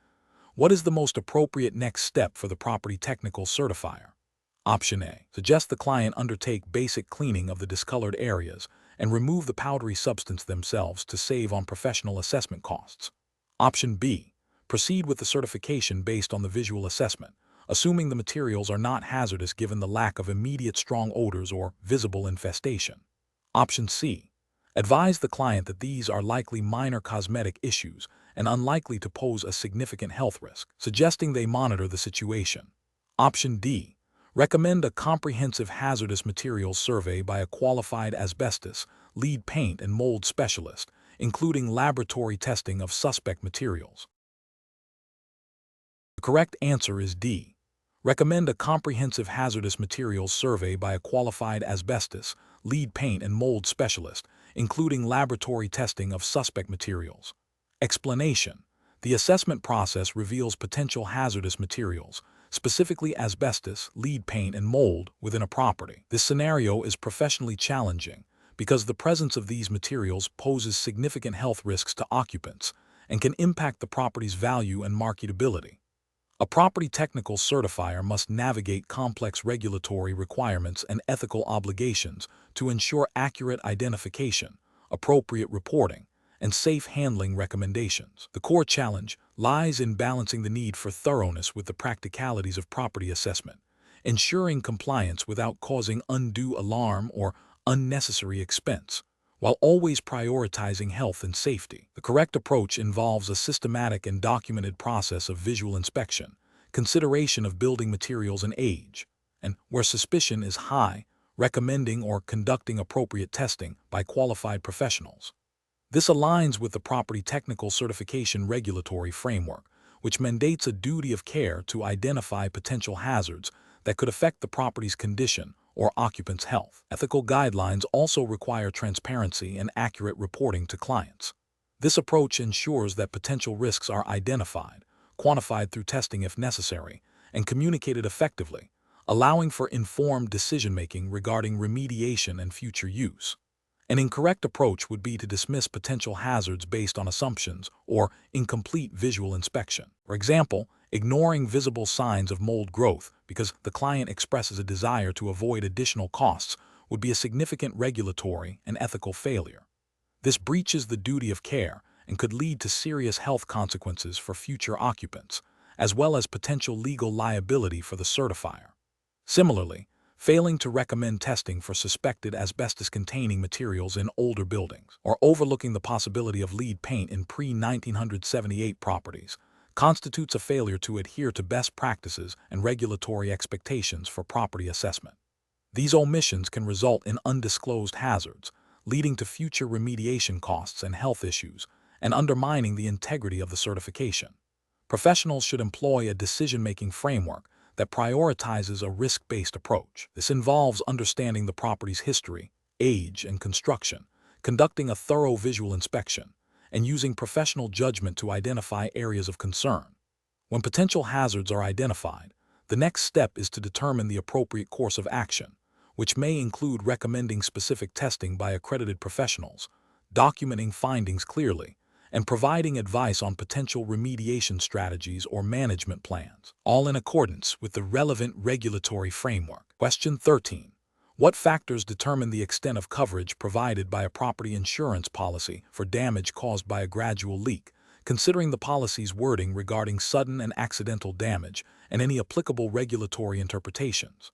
What is the most appropriate next step for the property technical certifier? Option A. Suggest the client undertake basic cleaning of the discolored areas and remove the powdery substance themselves to save on professional assessment costs. Option B. Proceed with the certification based on the visual assessment, assuming the materials are not hazardous given the lack of immediate strong odors or visible infestation. Option C. Advise the client that these are likely minor cosmetic issues and unlikely to pose a significant health risk, suggesting they monitor the situation. Option D. Recommend a comprehensive hazardous materials survey by a qualified asbestos, lead paint, and mold specialist, including laboratory testing of suspect materials. The correct answer is D. Recommend a comprehensive hazardous materials survey by a qualified asbestos, lead paint, and mold specialist, including laboratory testing of suspect materials. Explanation: the assessment process reveals potential hazardous materials, specifically asbestos, lead paint, and mold, within a property. This scenario is professionally challenging because the presence of these materials poses significant health risks to occupants and can impact the property's value and marketability. A property technical certifier must navigate complex regulatory requirements and ethical obligations to ensure accurate identification, appropriate reporting, and safe handling recommendations. The core challenge lies in balancing the need for thoroughness with the practicalities of property assessment, ensuring compliance without causing undue alarm or unnecessary expense, while always prioritizing health and safety. The correct approach involves a systematic and documented process of visual inspection, consideration of building materials and age, and, where suspicion is high, recommending or conducting appropriate testing by qualified professionals. This aligns with the property technical certification regulatory framework, which mandates a duty of care to identify potential hazards that could affect the property's condition or occupants' health. Ethical guidelines also require transparency and accurate reporting to clients. This approach ensures that potential risks are identified, quantified through testing if necessary, and communicated effectively, allowing for informed decision-making regarding remediation and future use. An incorrect approach would be to dismiss potential hazards based on assumptions or incomplete visual inspection. For example, ignoring visible signs of mold growth because the client expresses a desire to avoid additional costs would be a significant regulatory and ethical failure. This breaches the duty of care and could lead to serious health consequences for future occupants, as well as potential legal liability for the certifier. Similarly, failing to recommend testing for suspected asbestos-containing materials in older buildings, or overlooking the possibility of lead paint in pre-1978 properties, constitutes a failure to adhere to best practices and regulatory expectations for property assessment. These omissions can result in undisclosed hazards, leading to future remediation costs and health issues, and undermining the integrity of the certification. Professionals should employ a decision-making framework that prioritizes a risk-based approach. This involves understanding the property's history, age, and construction, conducting a thorough visual inspection, and using professional judgment to identify areas of concern. When potential hazards are identified, the next step is to determine the appropriate course of action, which may include recommending specific testing by accredited professionals, documenting findings clearly, and providing advice on potential remediation strategies or management plans, all in accordance with the relevant regulatory framework. Question 13. What factors determine the extent of coverage provided by a property insurance policy for damage caused by a gradual leak, considering the policy's wording regarding sudden and accidental damage and any applicable regulatory interpretations?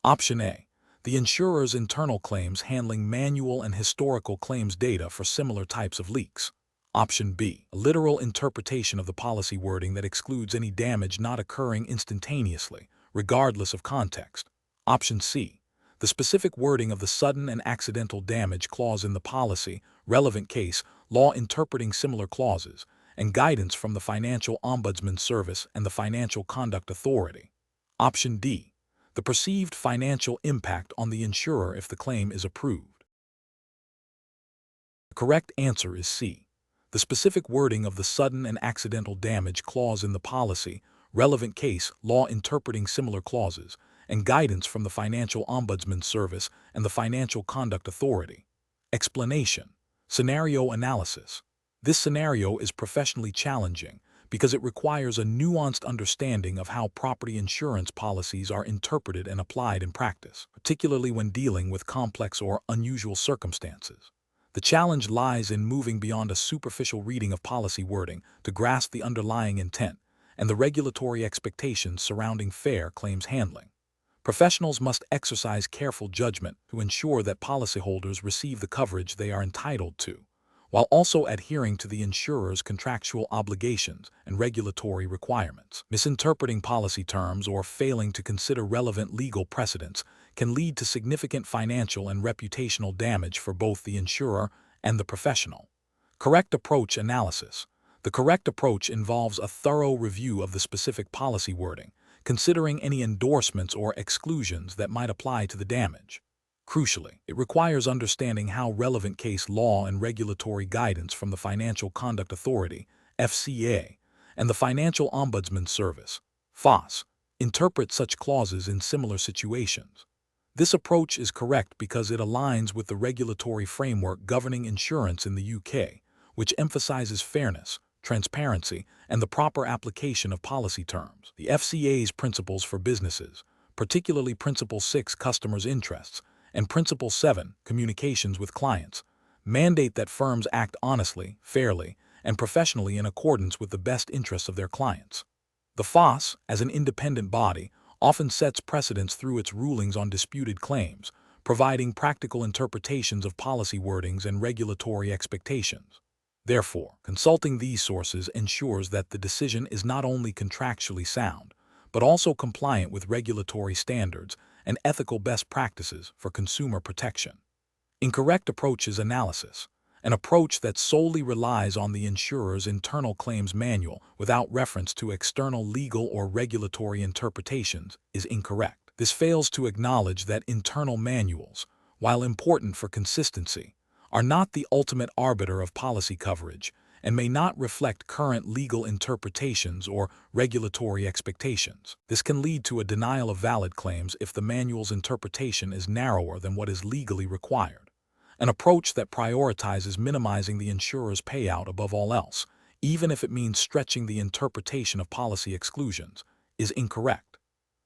Option A. The insurer's internal claims handling manual and historical claims data for similar types of leaks. Option B. A literal interpretation of the policy wording that excludes any damage not occurring instantaneously, regardless of context. Option C. The specific wording of the sudden and accidental damage clause in the policy, relevant case, law interpreting similar clauses, and guidance from the Financial Ombudsman Service and the Financial Conduct Authority. Option D. The perceived financial impact on the insurer if the claim is approved. The correct answer is C. The specific wording of the sudden and accidental damage clause in the policy, relevant case law interpreting similar clauses, and guidance from the Financial Ombudsman Service and the Financial Conduct Authority. Explanation. Scenario analysis. This scenario is professionally challenging because it requires a nuanced understanding of how property insurance policies are interpreted and applied in practice, particularly when dealing with complex or unusual circumstances. The challenge lies in moving beyond a superficial reading of policy wording to grasp the underlying intent and the regulatory expectations surrounding fair claims handling. Professionals must exercise careful judgment to ensure that policyholders receive the coverage they are entitled to, while also adhering to the insurer's contractual obligations and regulatory requirements. Misinterpreting policy terms or failing to consider relevant legal precedents can lead to significant financial and reputational damage for both the insurer and the professional. Correct approach analysis. The correct approach involves a thorough review of the specific policy wording, considering any endorsements or exclusions that might apply to the damage. Crucially, it requires understanding how relevant case law and regulatory guidance from the Financial Conduct Authority, FCA, and the Financial Ombudsman Service, FOS, interpret such clauses in similar situations. This approach is correct because it aligns with the regulatory framework governing insurance in the UK, which emphasizes fairness, transparency, and the proper application of policy terms. The FCA's principles for businesses, particularly Principle 6, Customers' Interests, and Principle 7, Communications with Clients, mandate that firms act honestly, fairly, and professionally in accordance with the best interests of their clients. The FOS, as an independent body, often sets precedents through its rulings on disputed claims, providing practical interpretations of policy wordings and regulatory expectations. Therefore, consulting these sources ensures that the decision is not only contractually sound, but also compliant with regulatory standards and ethical best practices for consumer protection. Incorrect approaches analysis. An approach that solely relies on the insurer's internal claims manual without reference to external legal or regulatory interpretations is incorrect. This fails to acknowledge that internal manuals, while important for consistency, are not the ultimate arbiter of policy coverage and may not reflect current legal interpretations or regulatory expectations. This can lead to a denial of valid claims if the manual's interpretation is narrower than what is legally required. An approach that prioritizes minimizing the insurer's payout above all else, even if it means stretching the interpretation of policy exclusions, is incorrect.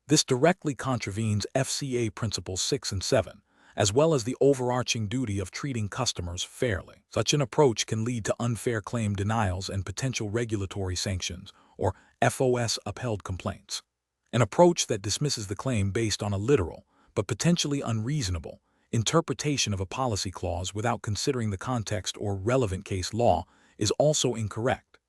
This directly contravenes FCA Principles 6 and 7, as well as the overarching duty of treating customers fairly. Such an approach can lead to unfair claim denials and potential regulatory sanctions, or FOS upheld complaints. An approach that dismisses the claim based on a literal, but potentially unreasonable, interpretation of a policy clause without considering the context or relevant case law is also incorrect.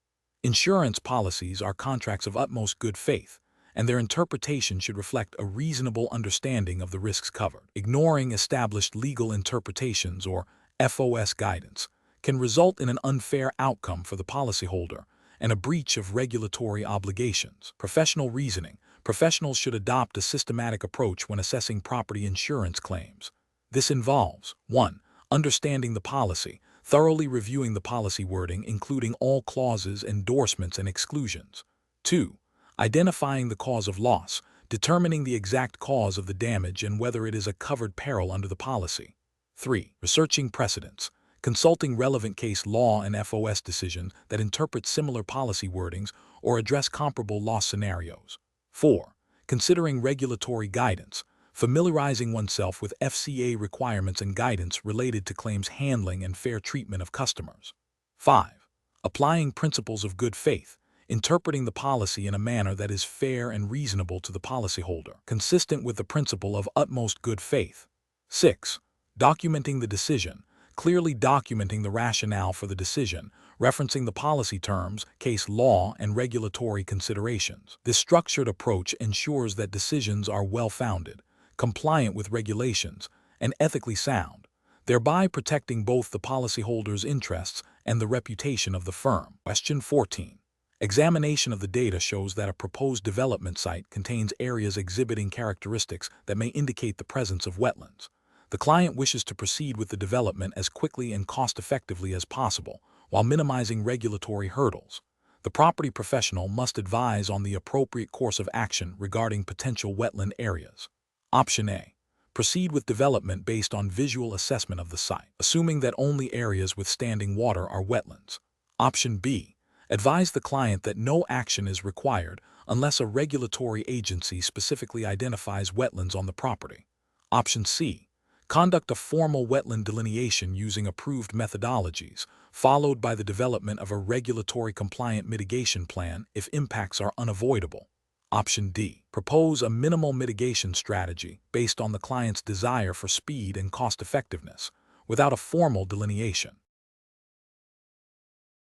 Insurance policies are contracts of utmost good faith, and their interpretation should reflect a reasonable understanding of the risks covered. Ignoring established legal interpretations or FOS guidance can result in an unfair outcome for the policyholder and a breach of regulatory obligations. Professional reasoning. Professionals should adopt a systematic approach when assessing property insurance claims. This involves 1. Understanding the policy, thoroughly reviewing the policy wording including all clauses, endorsements, and exclusions. 2. Identifying the cause of loss, determining the exact cause of the damage and whether it is a covered peril under the policy. 3. Researching precedents, consulting relevant case law and FOS decisions that interpret similar policy wordings or address comparable loss scenarios. 4. Considering regulatory guidance, familiarizing oneself with FCA requirements and guidance related to claims handling and fair treatment of customers. 5. Applying principles of good faith, interpreting the policy in a manner that is fair and reasonable to the policyholder, consistent with the principle of utmost good faith. 6. Documenting the decision, clearly documenting the rationale for the decision, referencing the policy terms, case law, and regulatory considerations. This structured approach ensures that decisions are well-founded, compliant with regulations, and ethically sound, thereby protecting both the policyholder's interests and the reputation of the firm. Question 14. Examination of the data shows that a proposed development site contains areas exhibiting characteristics that may indicate the presence of wetlands. The client wishes to proceed with the development as quickly and cost-effectively as possible, while minimizing regulatory hurdles. The property professional must advise on the appropriate course of action regarding potential wetland areas. Option A. Proceed with development based on visual assessment of the site, assuming that only areas with standing water are wetlands. Option B. Advise the client that no action is required unless a regulatory agency specifically identifies wetlands on the property. Option C. Conduct a formal wetland delineation using approved methodologies, followed by the development of a regulatory compliant mitigation plan if impacts are unavoidable. Option D. Propose a minimal mitigation strategy based on the client's desire for speed and cost-effectiveness, without a formal delineation.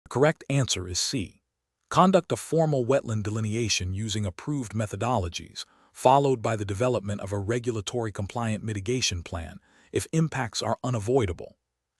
The correct answer is C. Conduct a formal wetland delineation using approved methodologies, followed by the development of a regulatory compliant mitigation plan if impacts are unavoidable.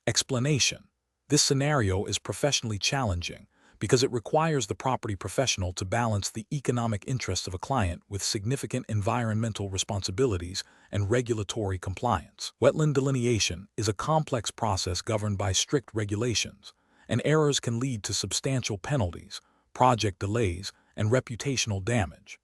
Explanation: this scenario is professionally challenging because it requires the property professional to balance the economic interests of a client with significant environmental responsibilities and regulatory compliance. Wetland delineation is a complex process governed by strict regulations, and errors can lead to substantial penalties, project delays, and reputational damage.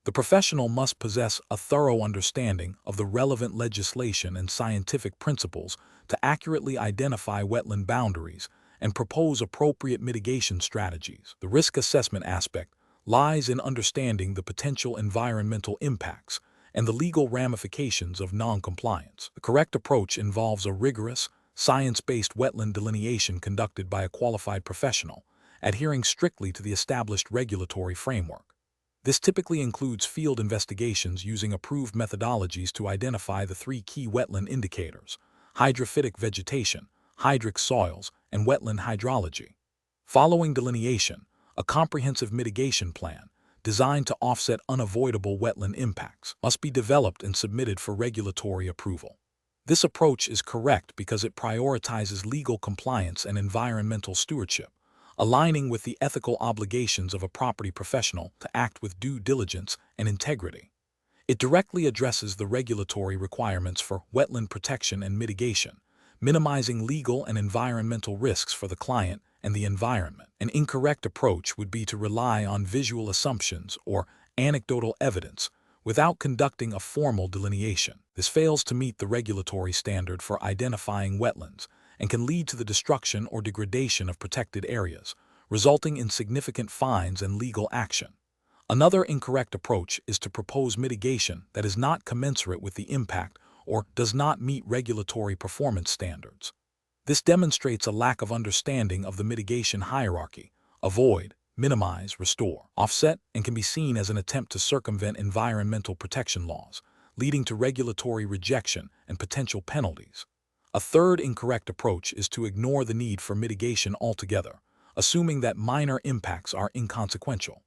The professional must possess a thorough understanding of the relevant legislation and scientific principles to accurately identify wetland boundaries and propose appropriate mitigation strategies. The risk assessment aspect lies in understanding the potential environmental impacts and the legal ramifications of non-compliance. The correct approach involves a rigorous, science-based wetland delineation conducted by a qualified professional, adhering strictly to the established regulatory framework. This typically includes field investigations using approved methodologies to identify the 3 key wetland indicators: hydrophytic vegetation, hydric soils, and wetland hydrology. Following delineation, a comprehensive mitigation plan, designed to offset unavoidable wetland impacts, must be developed and submitted for regulatory approval. This approach is correct because it prioritizes legal compliance and environmental stewardship, aligning with the ethical obligations of a property professional to act with due diligence and integrity. It directly addresses the regulatory requirements for wetland protection and mitigation, minimizing legal and environmental risks for the client and the environment. An incorrect approach would be to rely on visual assumptions or anecdotal evidence without conducting a formal delineation. This fails to meet the regulatory standard for identifying wetlands and can lead to the destruction or degradation of protected areas, resulting in significant fines and legal action. Another incorrect approach is to propose mitigation that is not commensurate with the impact or does not meet regulatory performance standards. This demonstrates a lack of understanding of the mitigation hierarchy: avoid, minimize, restore, offset, and can be seen as an attempt to circumvent environmental protection laws, leading to regulatory rejection and potential penalties. A third incorrect approach is to ignore the need for mitigation altogether, assuming that minor impacts are inconsequential.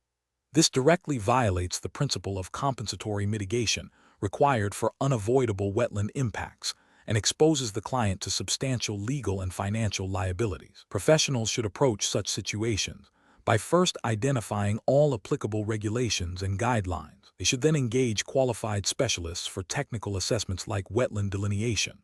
This directly violates the principle of compensatory mitigation required for unavoidable wetland impacts and exposes the client to substantial legal and financial liabilities. Professionals should approach such situations by first identifying all applicable regulations and guidelines. They should then engage qualified specialists for technical assessments like wetland delineation.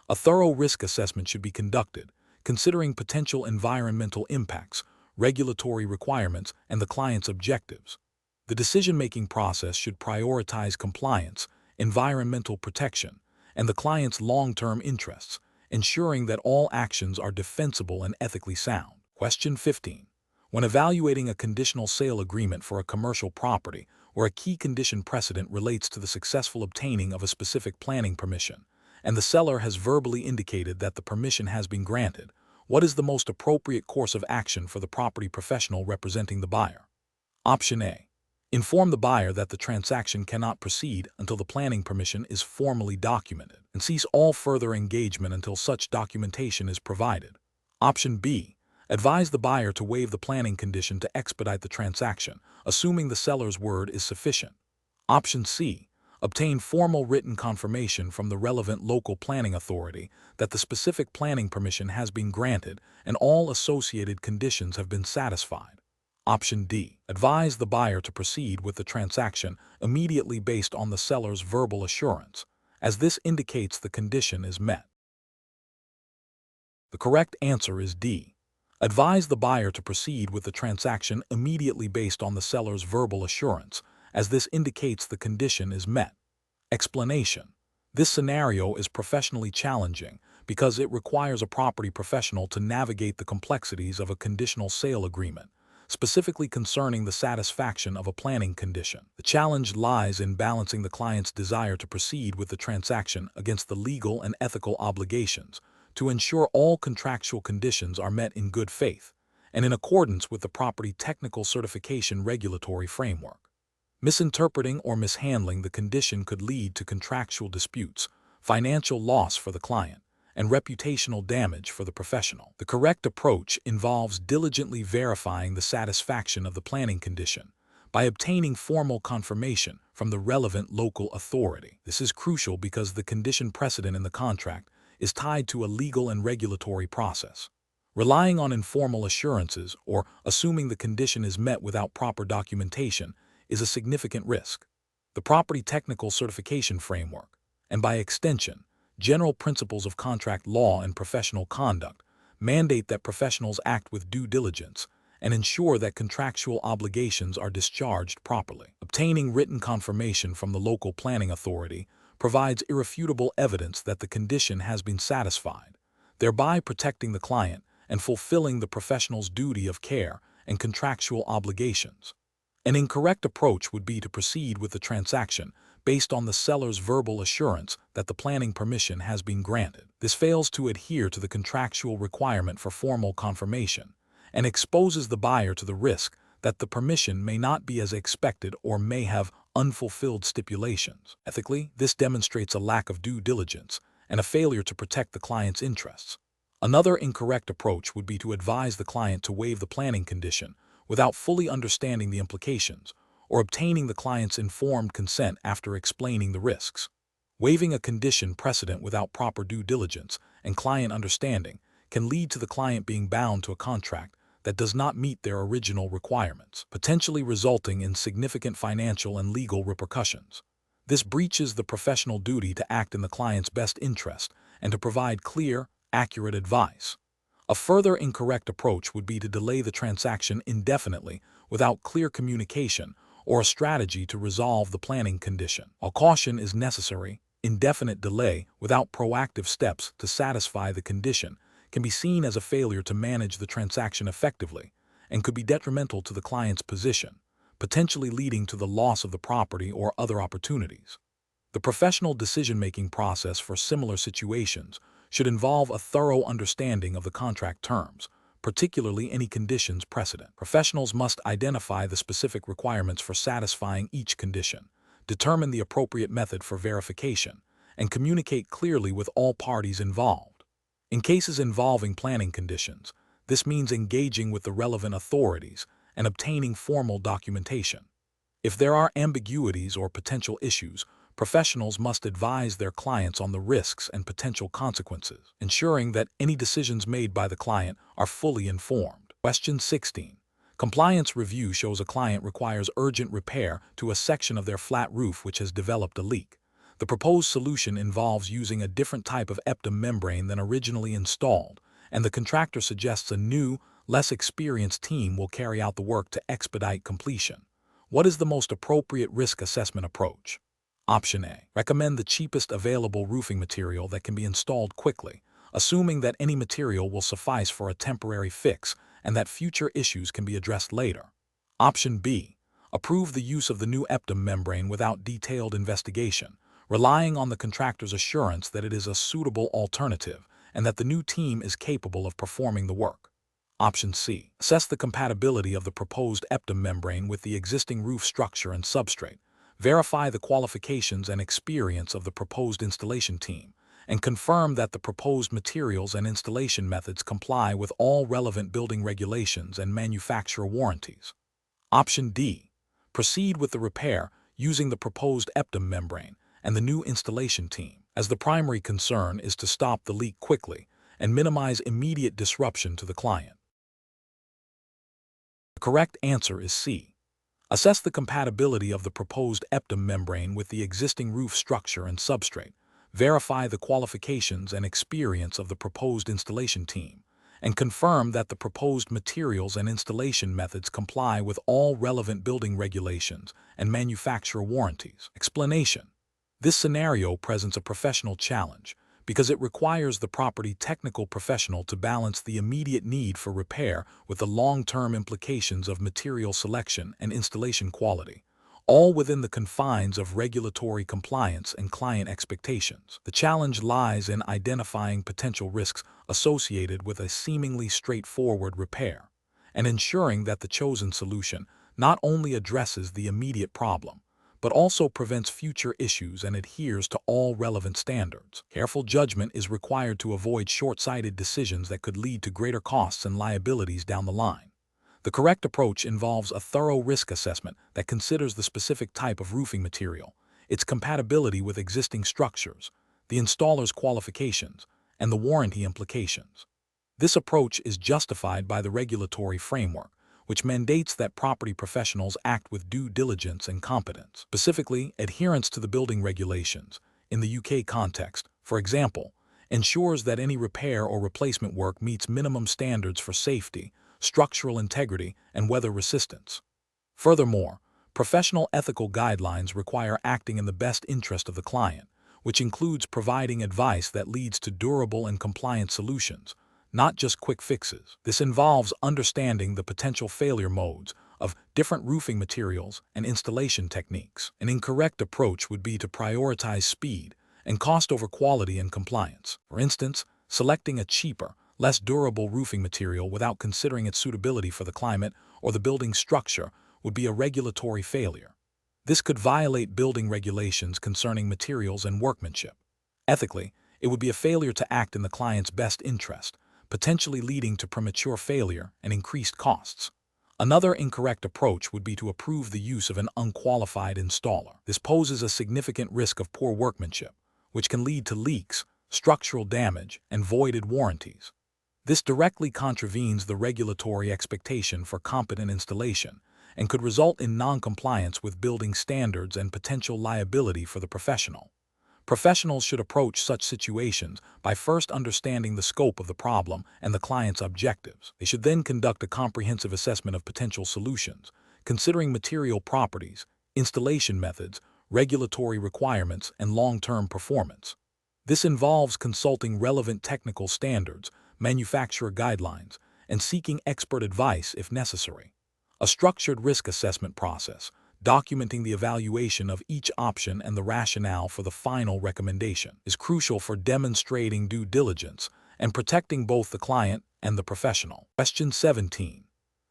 A thorough risk assessment should be conducted, considering potential environmental impacts, regulatory requirements, and the client's objectives. The decision-making process should prioritize compliance, environmental protection, and the client's long-term interests, ensuring that all actions are defensible and ethically sound. Question 15. When evaluating a conditional sale agreement for a commercial property where a key condition precedent relates to the successful obtaining of a specific planning permission, and the seller has verbally indicated that the permission has been granted, what is the most appropriate course of action for the property professional representing the buyer? Option A. Inform the buyer that the transaction cannot proceed until the planning permission is formally documented, and cease all further engagement until such documentation is provided. Option B. Advise the buyer to waive the planning condition to expedite the transaction, assuming the seller's word is sufficient. Option C. Obtain formal written confirmation from the relevant local planning authority that the specific planning permission has been granted and all associated conditions have been satisfied. Option D. Advise the buyer to proceed with the transaction immediately based on the seller's verbal assurance, as this indicates the condition is met. The correct answer is D. Advise the buyer to proceed with the transaction immediately based on the seller's verbal assurance, as this indicates the condition is met. Explanation: this scenario is professionally challenging because it requires a property professional to navigate the complexities of a conditional sale agreement, specifically concerning the satisfaction of a planning condition. The challenge lies in balancing the client's desire to proceed with the transaction against the legal and ethical obligations to ensure all contractual conditions are met in good faith and in accordance with the property technical certification regulatory framework. Misinterpreting or mishandling the condition could lead to contractual disputes, financial loss for the client, and reputational damage for the professional. The correct approach involves diligently verifying the satisfaction of the planning condition by obtaining formal confirmation from the relevant local authority. This is crucial because the condition precedent in the contract is tied to a legal and regulatory process. Relying on informal assurances or assuming the condition is met without proper documentation is a significant risk. The Property Technical Certification Framework, and by extension, general principles of contract law and professional conduct, mandate that professionals act with due diligence and ensure that contractual obligations are discharged properly. Obtaining written confirmation from the local planning authority provides irrefutable evidence that the condition has been satisfied, thereby protecting the client and fulfilling the professional's duty of care and contractual obligations. An incorrect approach would be to proceed with the transaction based on the seller's verbal assurance that the planning permission has been granted. This fails to adhere to the contractual requirement for formal confirmation and exposes the buyer to the risk that the permission may not be as expected or may have unfulfilled stipulations. Ethically, this demonstrates a lack of due diligence and a failure to protect the client's interests. Another incorrect approach would be to advise the client to waive the planning condition without fully understanding the implications or obtaining the client's informed consent after explaining the risks. Waiving a condition precedent without proper due diligence and client understanding can lead to the client being bound to a contract that does not meet their original requirements, potentially resulting in significant financial and legal repercussions. This breaches the professional duty to act in the client's best interest and to provide clear, accurate advice. A further incorrect approach would be to delay the transaction indefinitely without clear communication or a strategy to resolve the planning condition. While caution is necessary, indefinite delay without proactive steps to satisfy the condition can be seen as a failure to manage the transaction effectively and could be detrimental to the client's position, potentially leading to the loss of the property or other opportunities. The professional decision-making process for similar situations should involve a thorough understanding of the contract terms, particularly any conditions precedent. Professionals must identify the specific requirements for satisfying each condition, determine the appropriate method for verification, and communicate clearly with all parties involved. In cases involving planning conditions, this means engaging with the relevant authorities and obtaining formal documentation. If there are ambiguities or potential issues, professionals must advise their clients on the risks and potential consequences, ensuring that any decisions made by the client are fully informed. Question 16. Compliance review shows a client requires urgent repair to a section of their flat roof which has developed a leak. The proposed solution involves using a different type of EPDM membrane than originally installed, and the contractor suggests a new, less experienced team will carry out the work to expedite completion. What is the most appropriate risk assessment approach? Option A. Recommend the cheapest available roofing material that can be installed quickly, assuming that any material will suffice for a temporary fix and that future issues can be addressed later. Option B. Approve the use of the new EPDM membrane without detailed investigation, relying on the contractor's assurance that it is a suitable alternative and that the new team is capable of performing the work. Option C. Assess the compatibility of the proposed EPDM membrane with the existing roof structure and substrate. Verify the qualifications and experience of the proposed installation team, and confirm that the proposed materials and installation methods comply with all relevant building regulations and manufacturer warranties. Option D. Proceed with the repair using the proposed EPDM membrane and the new installation team, as the primary concern is to stop the leak quickly and minimize immediate disruption to the client. The correct answer is C. Assess the compatibility of the proposed EPDM membrane with the existing roof structure and substrate. Verify the qualifications and experience of the proposed installation team, and confirm that the proposed materials and installation methods comply with all relevant building regulations and manufacturer warranties. Explanation. This scenario presents a professional challenge because it requires the property technical professional to balance the immediate need for repair with the long-term implications of material selection and installation quality, all within the confines of regulatory compliance and client expectations. The challenge lies in identifying potential risks associated with a seemingly straightforward repair and ensuring that the chosen solution not only addresses the immediate problem, but also prevents future issues and adheres to all relevant standards. Careful judgment is required to avoid short-sighted decisions that could lead to greater costs and liabilities down the line. The correct approach involves a thorough risk assessment that considers the specific type of roofing material, its compatibility with existing structures, the installer's qualifications, and the warranty implications. This approach is justified by the regulatory framework, which mandates that property professionals act with due diligence and competence. Specifically, adherence to the building regulations, in the UK context, for example, ensures that any repair or replacement work meets minimum standards for safety, structural integrity, and weather resistance. Furthermore, professional ethical guidelines require acting in the best interest of the client, which includes providing advice that leads to durable and compliant solutions, not just quick fixes. This involves understanding the potential failure modes of different roofing materials and installation techniques. An incorrect approach would be to prioritize speed and cost over quality and compliance. For instance, selecting a cheaper, less durable roofing material without considering its suitability for the climate or the building's structure would be a regulatory failure. This could violate building regulations concerning materials and workmanship. Ethically, it would be a failure to act in the client's best interest, potentially leading to premature failure and increased costs. Another incorrect approach would be to approve the use of an unqualified installer. This poses a significant risk of poor workmanship, which can lead to leaks, structural damage, and voided warranties. This directly contravenes the regulatory expectation for competent installation and could result in non-compliance with building standards and potential liability for the professional. Professionals should approach such situations by first understanding the scope of the problem and the client's objectives. They should then conduct a comprehensive assessment of potential solutions, considering material properties, installation methods, regulatory requirements, and long-term performance. This involves consulting relevant technical standards, manufacturer guidelines, and seeking expert advice if necessary. A structured risk assessment process, documenting the evaluation of each option and the rationale for the final recommendation, is crucial for demonstrating due diligence and protecting both the client and the professional. Question 17.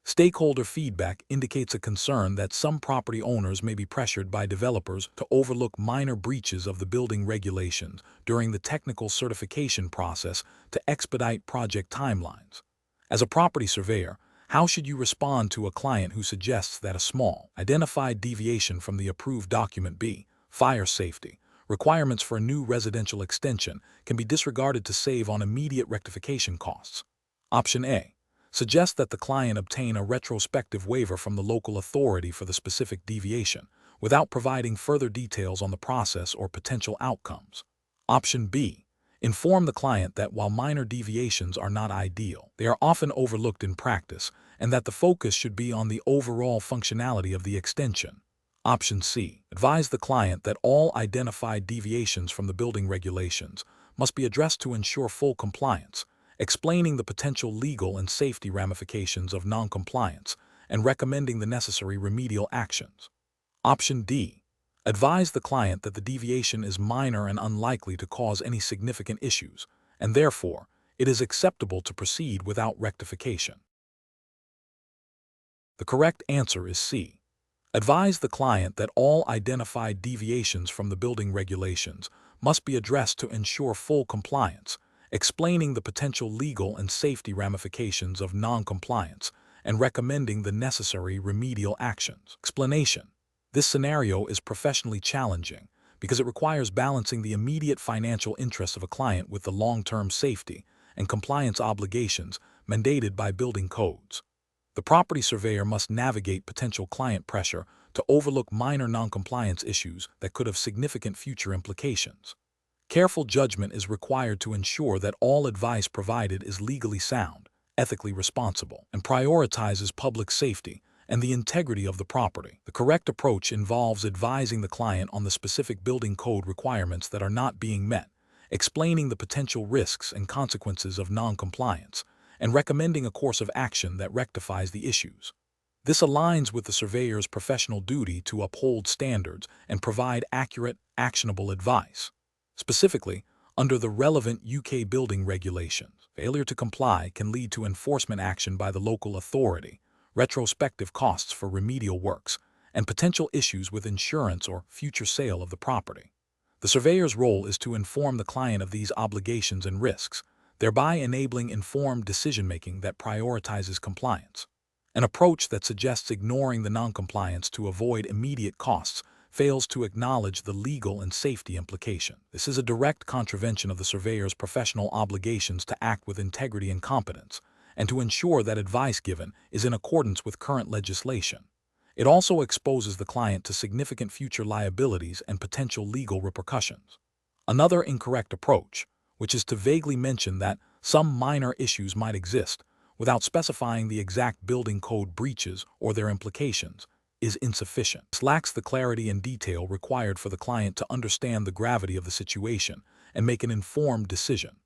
Stakeholder feedback indicates a concern that some property owners may be pressured by developers to overlook minor breaches of the building regulations during the technical certification process to expedite project timelines. As a property surveyor, how should you respond to a client who suggests that a small, identified deviation from the approved document B, fire safety, requirements for a new residential extension can be disregarded to save on immediate rectification costs? Option A. Suggest that the client obtain a retrospective waiver from the local authority for the specific deviation, without providing further details on the process or potential outcomes. Option B. Inform the client that while minor deviations are not ideal, they are often overlooked in practice, and that the focus should be on the overall functionality of the extension. Option C. Advise the client that all identified deviations from the building regulations must be addressed to ensure full compliance, explaining the potential legal and safety ramifications of non-compliance and recommending the necessary remedial actions. Option D. Advise the client that the deviation is minor and unlikely to cause any significant issues, and therefore, it is acceptable to proceed without rectification. The correct answer is C. Advise the client that all identified deviations from the building regulations must be addressed to ensure full compliance, explaining the potential legal and safety ramifications of non-compliance and recommending the necessary remedial actions. Explanation. This scenario is professionally challenging because it requires balancing the immediate financial interests of a client with the long-term safety and compliance obligations mandated by building codes. The property surveyor must navigate potential client pressure to overlook minor non-compliance issues that could have significant future implications. Careful judgment is required to ensure that all advice provided is legally sound ethically responsible, and prioritizes public safety and the integrity of the property. The correct approach involves advising the client on the specific building code requirements that are not being met, explaining the potential risks and consequences of non-compliance, and recommending a course of action that rectifies the issues. This aligns with the surveyor's professional duty to uphold standards and provide accurate, actionable advice. Specifically, under the relevant UK building regulations, failure to comply can lead to enforcement action by the local authority, retrospective costs for remedial works, and potential issues with insurance or future sale of the property. The surveyor's role is to inform the client of these obligations and risks, thereby enabling informed decision-making that prioritizes compliance. An approach that suggests ignoring the noncompliance to avoid immediate costs fails to acknowledge the legal and safety implication. This is a direct contravention of the surveyor's professional obligations to act with integrity and competence, and to ensure that advice given is in accordance with current legislation. It also exposes the client to significant future liabilities and potential legal repercussions. Another incorrect approach, which is to vaguely mention that some minor issues might exist, without specifying the exact building code breaches or their implications, is insufficient. This lacks the clarity and detail required for the client to understand the gravity of the situation and make an informed decision.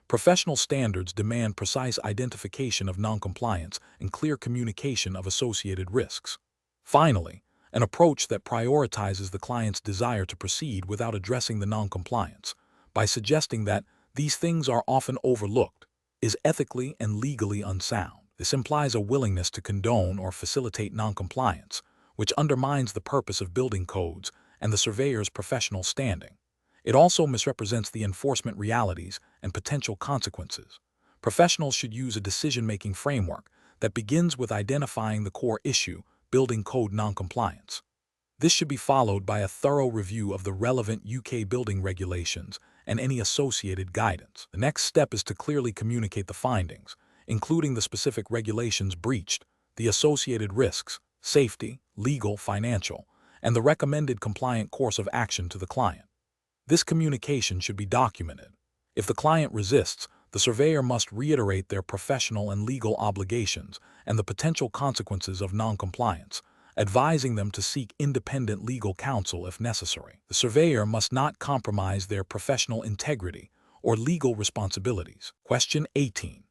Professional standards demand precise identification of noncompliance and clear communication of associated risks. Finally, an approach that prioritizes the client's desire to proceed without addressing the noncompliance, by suggesting that these things are often overlooked, is ethically and legally unsound. This implies a willingness to condone or facilitate noncompliance, which undermines the purpose of building codes and the surveyor's professional standing. It also misrepresents the enforcement realities and potential consequences. Professionals should use a decision-making framework that begins with identifying the core issue, building code noncompliance. This should be followed by a thorough review of the relevant UK building regulations and any associated guidance. The next step is to clearly communicate the findings, including the specific regulations breached, the associated risks, safety, legal, financial, and the recommended compliant course of action to the client. This communication should be documented. If the client resists, the surveyor must reiterate their professional and legal obligations and the potential consequences of noncompliance, advising them to seek independent legal counsel if necessary. The surveyor must not compromise their professional integrity or legal responsibilities. Question 18.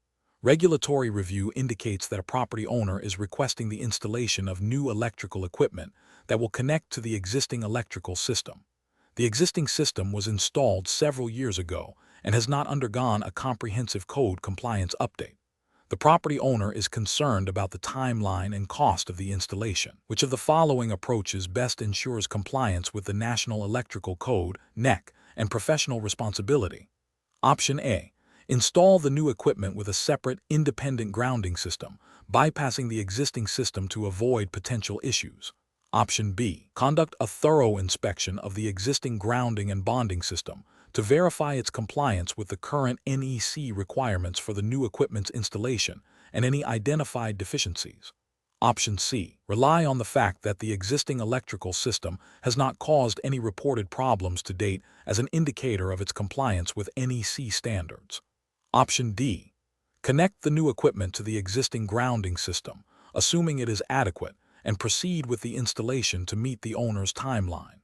Regulatory review indicates that a property owner is requesting the installation of new electrical equipment that will connect to the existing electrical system. The existing system was installed several years ago and has not undergone a comprehensive code compliance update. The property owner is concerned about the timeline and cost of the installation. Which of the following approaches best ensures compliance with the National Electrical Code, NEC, and professional responsibility? Option A. Install the new equipment with a separate, independent grounding system, bypassing the existing system to avoid potential issues. Option B. Conduct a thorough inspection of the existing grounding and bonding system to verify its compliance with the current NEC requirements for the new equipment's installation and any identified deficiencies. Option C. Rely on the fact that the existing electrical system has not caused any reported problems to date as an indicator of its compliance with NEC standards. Option D. Connect the new equipment to the existing grounding system, assuming it is adequate, and proceed with the installation to meet the owner's timeline.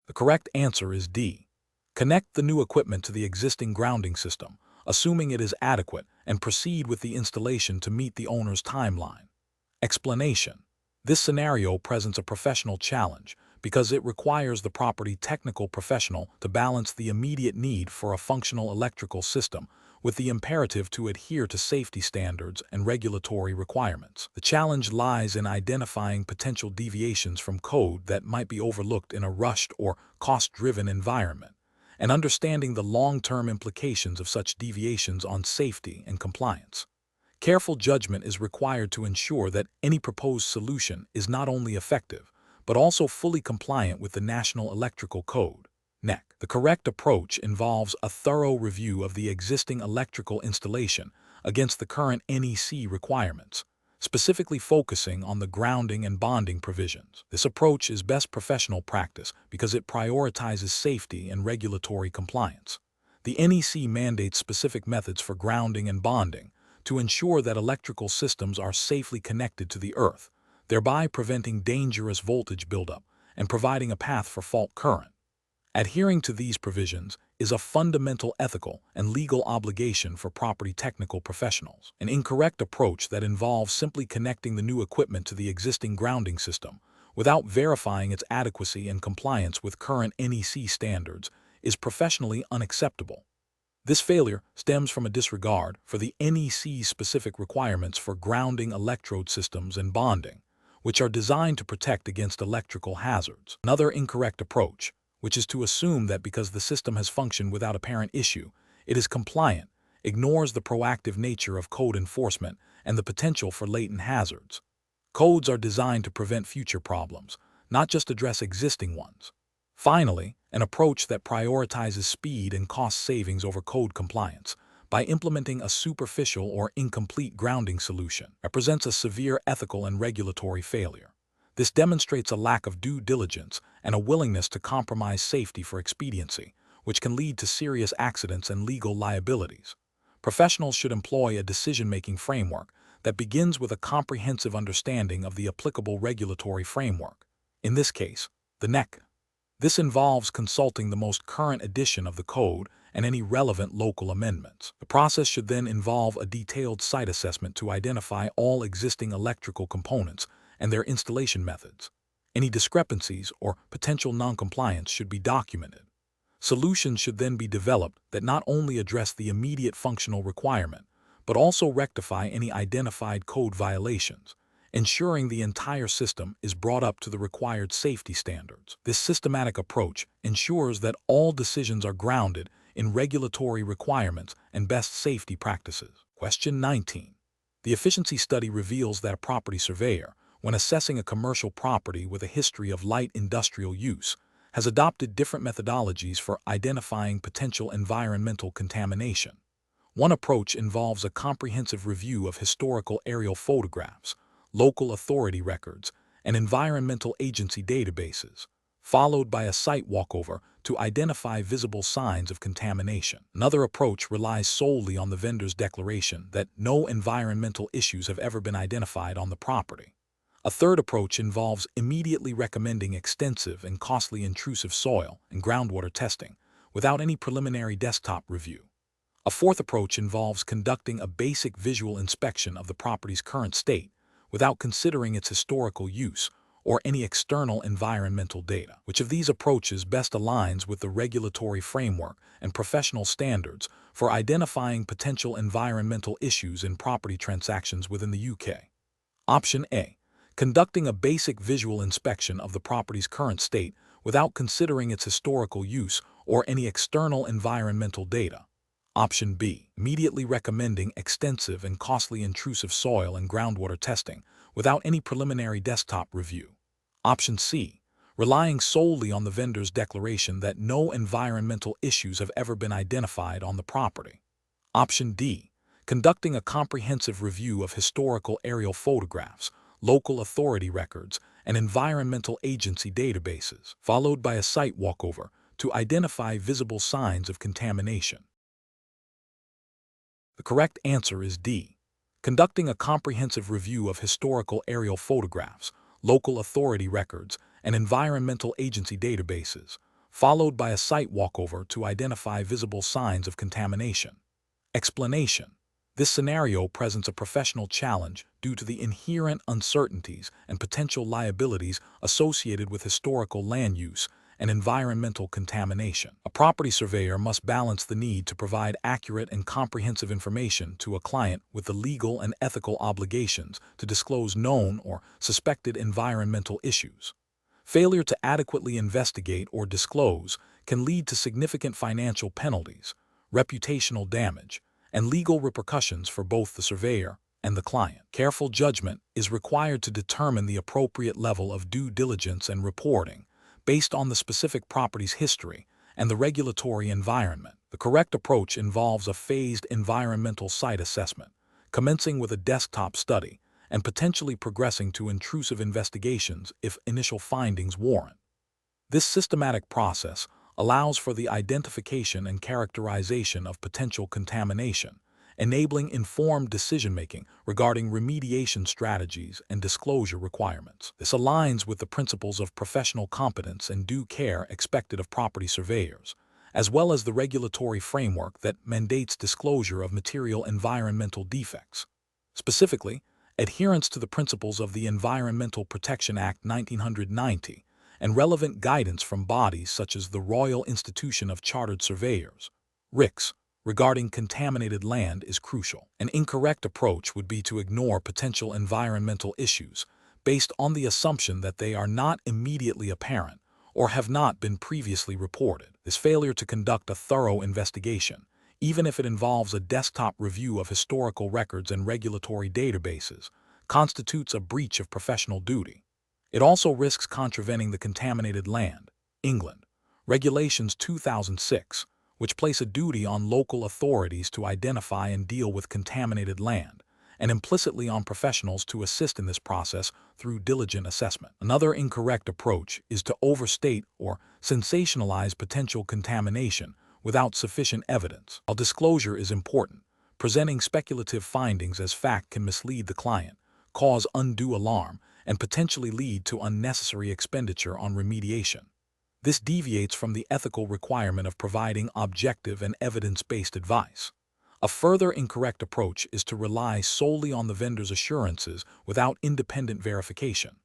The correct answer is D. Connect the new equipment to the existing grounding system, assuming it is adequate, and proceed with the installation to meet the owner's timeline. Explanation. This scenario presents a professional challenge because it requires the property technical professional to balance the immediate need for a functional electrical system with the imperative to adhere to safety standards and regulatory requirements. The challenge lies in identifying potential deviations from code that might be overlooked in a rushed or cost-driven environment, and understanding the long-term implications of such deviations on safety and compliance. Careful judgment is required to ensure that any proposed solution is not only effective, but also fully compliant with the National Electrical Code, NEC. The correct approach involves a thorough review of the existing electrical installation against the current NEC requirements, specifically focusing on the grounding and bonding provisions. This approach is best professional practice because it prioritizes safety and regulatory compliance. The NEC mandates specific methods for grounding and bonding to ensure that electrical systems are safely connected to the earth, thereby preventing dangerous voltage buildup and providing a path for fault current. Adhering to these provisions is a fundamental ethical and legal obligation for property technical professionals. An incorrect approach that involves simply connecting the new equipment to the existing grounding system without verifying its adequacy and compliance with current NEC standards is professionally unacceptable. This failure stems from a disregard for the NEC's specific requirements for grounding electrode systems and bonding, which are designed to protect against electrical hazards. Another incorrect approach, which is to assume that because the system has functioned without apparent issue, it is compliant, ignores the proactive nature of code enforcement and the potential for latent hazards. Codes are designed to prevent future problems, not just address existing ones. Finally, an approach that prioritizes speed and cost savings over code compliance by implementing a superficial or incomplete grounding solution represents a severe ethical and regulatory failure. This demonstrates a lack of due diligence and a willingness to compromise safety for expediency, which can lead to serious accidents and legal liabilities. Professionals should employ a decision-making framework that begins with a comprehensive understanding of the applicable regulatory framework, in this case, the NEC. This involves consulting the most current edition of the code and any relevant local amendments. The process should then involve a detailed site assessment to identify all existing electrical components and their installation methods. Any discrepancies or potential noncompliance should be documented. Solutions should then be developed that not only address the immediate functional requirement, but also rectify any identified code violations, ensuring the entire system is brought up to the required safety standards. This systematic approach ensures that all decisions are grounded in regulatory requirements and best safety practices. Question 19. The efficiency study reveals that a property surveyor, when assessing a commercial property with a history of light industrial use, has adopted different methodologies for identifying potential environmental contamination. One approach involves a comprehensive review of historical aerial photographs, local authority records, and environmental agency databases, followed by a site walkover to identify visible signs of contamination. Another approach relies solely on the vendor's declaration that no environmental issues have ever been identified on the property. A third approach involves immediately recommending extensive and costly intrusive soil and groundwater testing without any preliminary desktop review. A fourth approach involves conducting a basic visual inspection of the property's current state without considering its historical use or any external environmental data. Which of these approaches best aligns with the regulatory framework and professional standards for identifying potential environmental issues in property transactions within the UK? Option A. Conducting a basic visual inspection of the property's current state without considering its historical use or any external environmental data. Option B. Immediately recommending extensive and costly intrusive soil and groundwater testing without any preliminary desktop review. Option C. Relying solely on the vendor's declaration that no environmental issues have ever been identified on the property. Option D. Conducting a comprehensive review of historical aerial photographs, local authority records, and environmental agency databases, followed by a site walkover to identify visible signs of contamination. The correct answer is D. Conducting a comprehensive review of historical aerial photographs, local authority records, and environmental agency databases, followed by a site walkover to identify visible signs of contamination. Explanation. This scenario presents a professional challenge due to the inherent uncertainties and potential liabilities associated with historical land use and environmental contamination. A property surveyor must balance the need to provide accurate and comprehensive information to a client with the legal and ethical obligations to disclose known or suspected environmental issues. Failure to adequately investigate or disclose can lead to significant financial penalties, reputational damage, and legal repercussions for both the surveyor and the client. Careful judgment is required to determine the appropriate level of due diligence and reporting based on the specific property's history and the regulatory environment. The correct approach involves a phased environmental site assessment, commencing with a desktop study and potentially progressing to intrusive investigations if initial findings warrant. This systematic process allows for the identification and characterization of potential contamination, enabling informed decision-making regarding remediation strategies and disclosure requirements. This aligns with the principles of professional competence and due care expected of property surveyors, as well as the regulatory framework that mandates disclosure of material environmental defects. Specifically, adherence to the principles of the Environmental Protection Act 1990 and relevant guidance from bodies such as the Royal Institution of Chartered Surveyors, RICS, regarding contaminated land is crucial. An incorrect approach would be to ignore potential environmental issues based on the assumption that they are not immediately apparent or have not been previously reported. This failure to conduct a thorough investigation, even if it involves a desktop review of historical records and regulatory databases, constitutes a breach of professional duty. It also risks contravening the Contaminated Land, England, Regulations 2006, which place a duty on local authorities to identify and deal with contaminated land, and implicitly on professionals to assist in this process through diligent assessment. Another incorrect approach is to overstate or sensationalize potential contamination without sufficient evidence. While disclosure is important, presenting speculative findings as fact can mislead the client, cause undue alarm, and potentially lead to unnecessary expenditure on remediation. This deviates from the ethical requirement of providing objective and evidence-based advice. A further incorrect approach is to rely solely on the vendor's assurances without independent verification.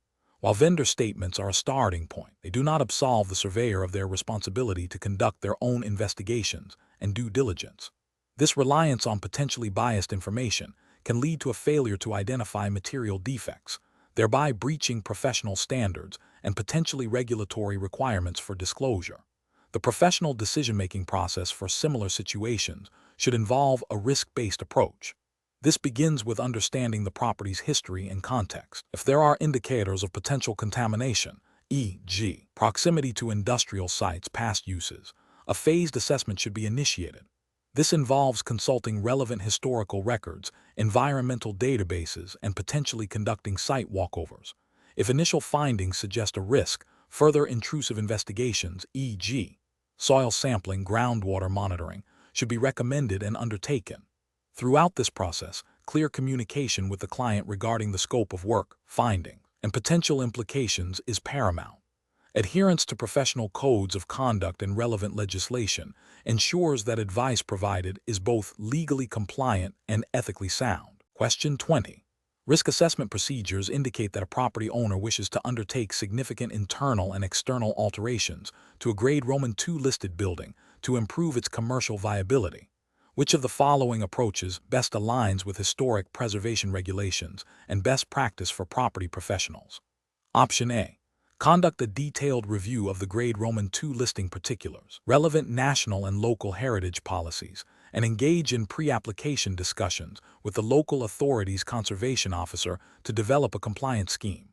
While vendor statements are a starting point, they do not absolve the surveyor of their responsibility to conduct their own investigations and due diligence. This reliance on potentially biased information can lead to a failure to identify material defects, thereby breaching professional standards and potentially regulatory requirements for disclosure. The professional decision-making process for similar situations should involve a risk-based approach. This begins with understanding the property's history and context. If there are indicators of potential contamination, e.g., proximity to industrial sites, past uses, a phased assessment should be initiated. This involves consulting relevant historical records, environmental databases, and potentially conducting site walkovers. If initial findings suggest a risk, further intrusive investigations, e.g., soil sampling, groundwater monitoring, should be recommended and undertaken. Throughout this process, clear communication with the client regarding the scope of work, findings, and potential implications is paramount. Adherence to professional codes of conduct and relevant legislation ensures that advice provided is both legally compliant and ethically sound. Question 20. Risk assessment procedures indicate that a property owner wishes to undertake significant internal and external alterations to a Grade Roman II listed building to improve its commercial viability. Which of the following approaches best aligns with historic preservation regulations and best practice for property professionals? Option A. Conduct a detailed review of the Grade Roman II listing particulars, relevant national and local heritage policies, and engage in pre-application discussions with the local authority's conservation officer to develop a compliance scheme.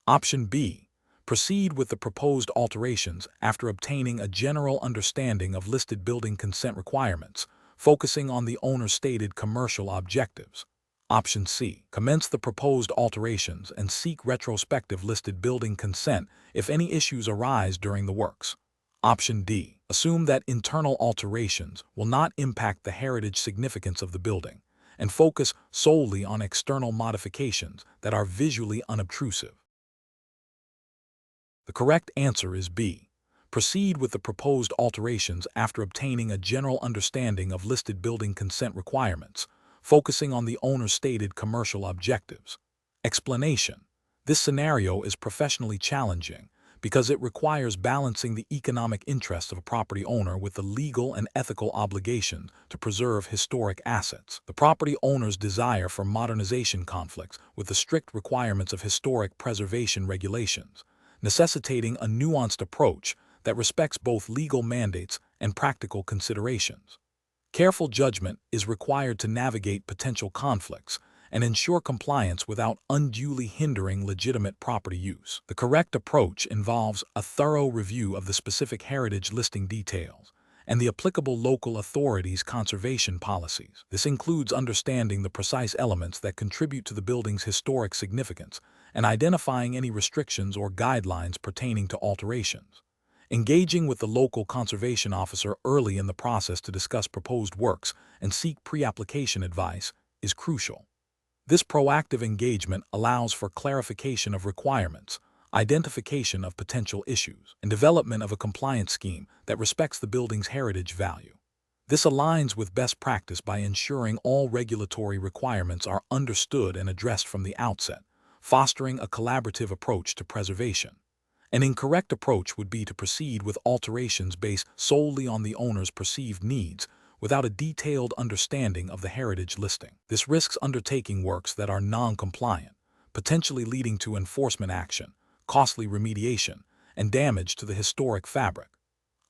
Option B. Proceed with the proposed alterations after obtaining a general understanding of listed building consent requirements, focusing on the owner's stated commercial objectives. Option C. Commence the proposed alterations and seek retrospective listed building consent if any issues arise during the works. Option D. Assume that internal alterations will not impact the heritage significance of the building and focus solely on external modifications that are visually unobtrusive. The correct answer is B. Proceed with the proposed alterations after obtaining a general understanding of listed building consent requirements, focusing on the owner's stated commercial objectives. Explanation: this scenario is professionally challenging because it requires balancing the economic interests of a property owner with the legal and ethical obligation to preserve historic assets. The property owner's desire for modernization conflicts with the strict requirements of historic preservation regulations, necessitating a nuanced approach that respects both legal mandates and practical considerations. Careful judgment is required to navigate potential conflicts and ensure compliance without unduly hindering legitimate property use. The correct approach involves a thorough review of the specific heritage listing details and the applicable local authorities' conservation policies. This includes understanding the precise elements that contribute to the building's historic significance and identifying any restrictions or guidelines pertaining to alterations. Engaging with the local conservation officer early in the process to discuss proposed works and seek pre-application advice is crucial. This proactive engagement allows for clarification of requirements, identification of potential issues, and development of a compliance scheme that respects the building's heritage value. This aligns with best practice by ensuring all regulatory requirements are understood and addressed from the outset, fostering a collaborative approach to preservation. An incorrect approach would be to proceed with alterations based solely on the owner's perceived needs without a detailed understanding of the heritage listing. This risks undertaking works that are non-compliant, potentially leading to enforcement action, costly remediation, and damage to the historic fabric.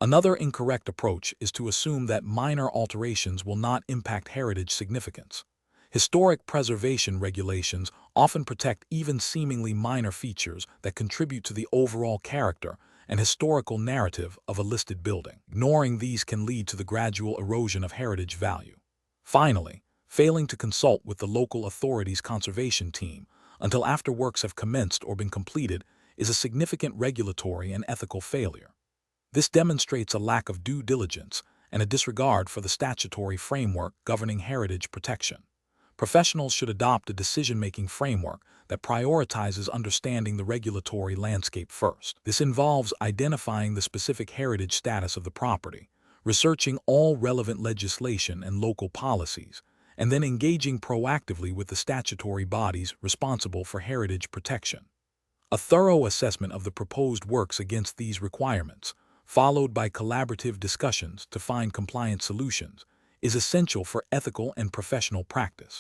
Another incorrect approach is to assume that minor alterations will not impact heritage significance. Historic preservation regulations often protect even seemingly minor features that contribute to the overall character and historical narrative of a listed building. Ignoring these can lead to the gradual erosion of heritage value. Finally, failing to consult with the local authority's conservation team until after works have commenced or been completed is a significant regulatory and ethical failure. This demonstrates a lack of due diligence and a disregard for the statutory framework governing heritage protection. Professionals should adopt a decision-making framework that prioritizes understanding the regulatory landscape first. This involves identifying the specific heritage status of the property, researching all relevant legislation and local policies, and then engaging proactively with the statutory bodies responsible for heritage protection. A thorough assessment of the proposed works against these requirements, followed by collaborative discussions to find compliant solutions, is essential for ethical and professional practice.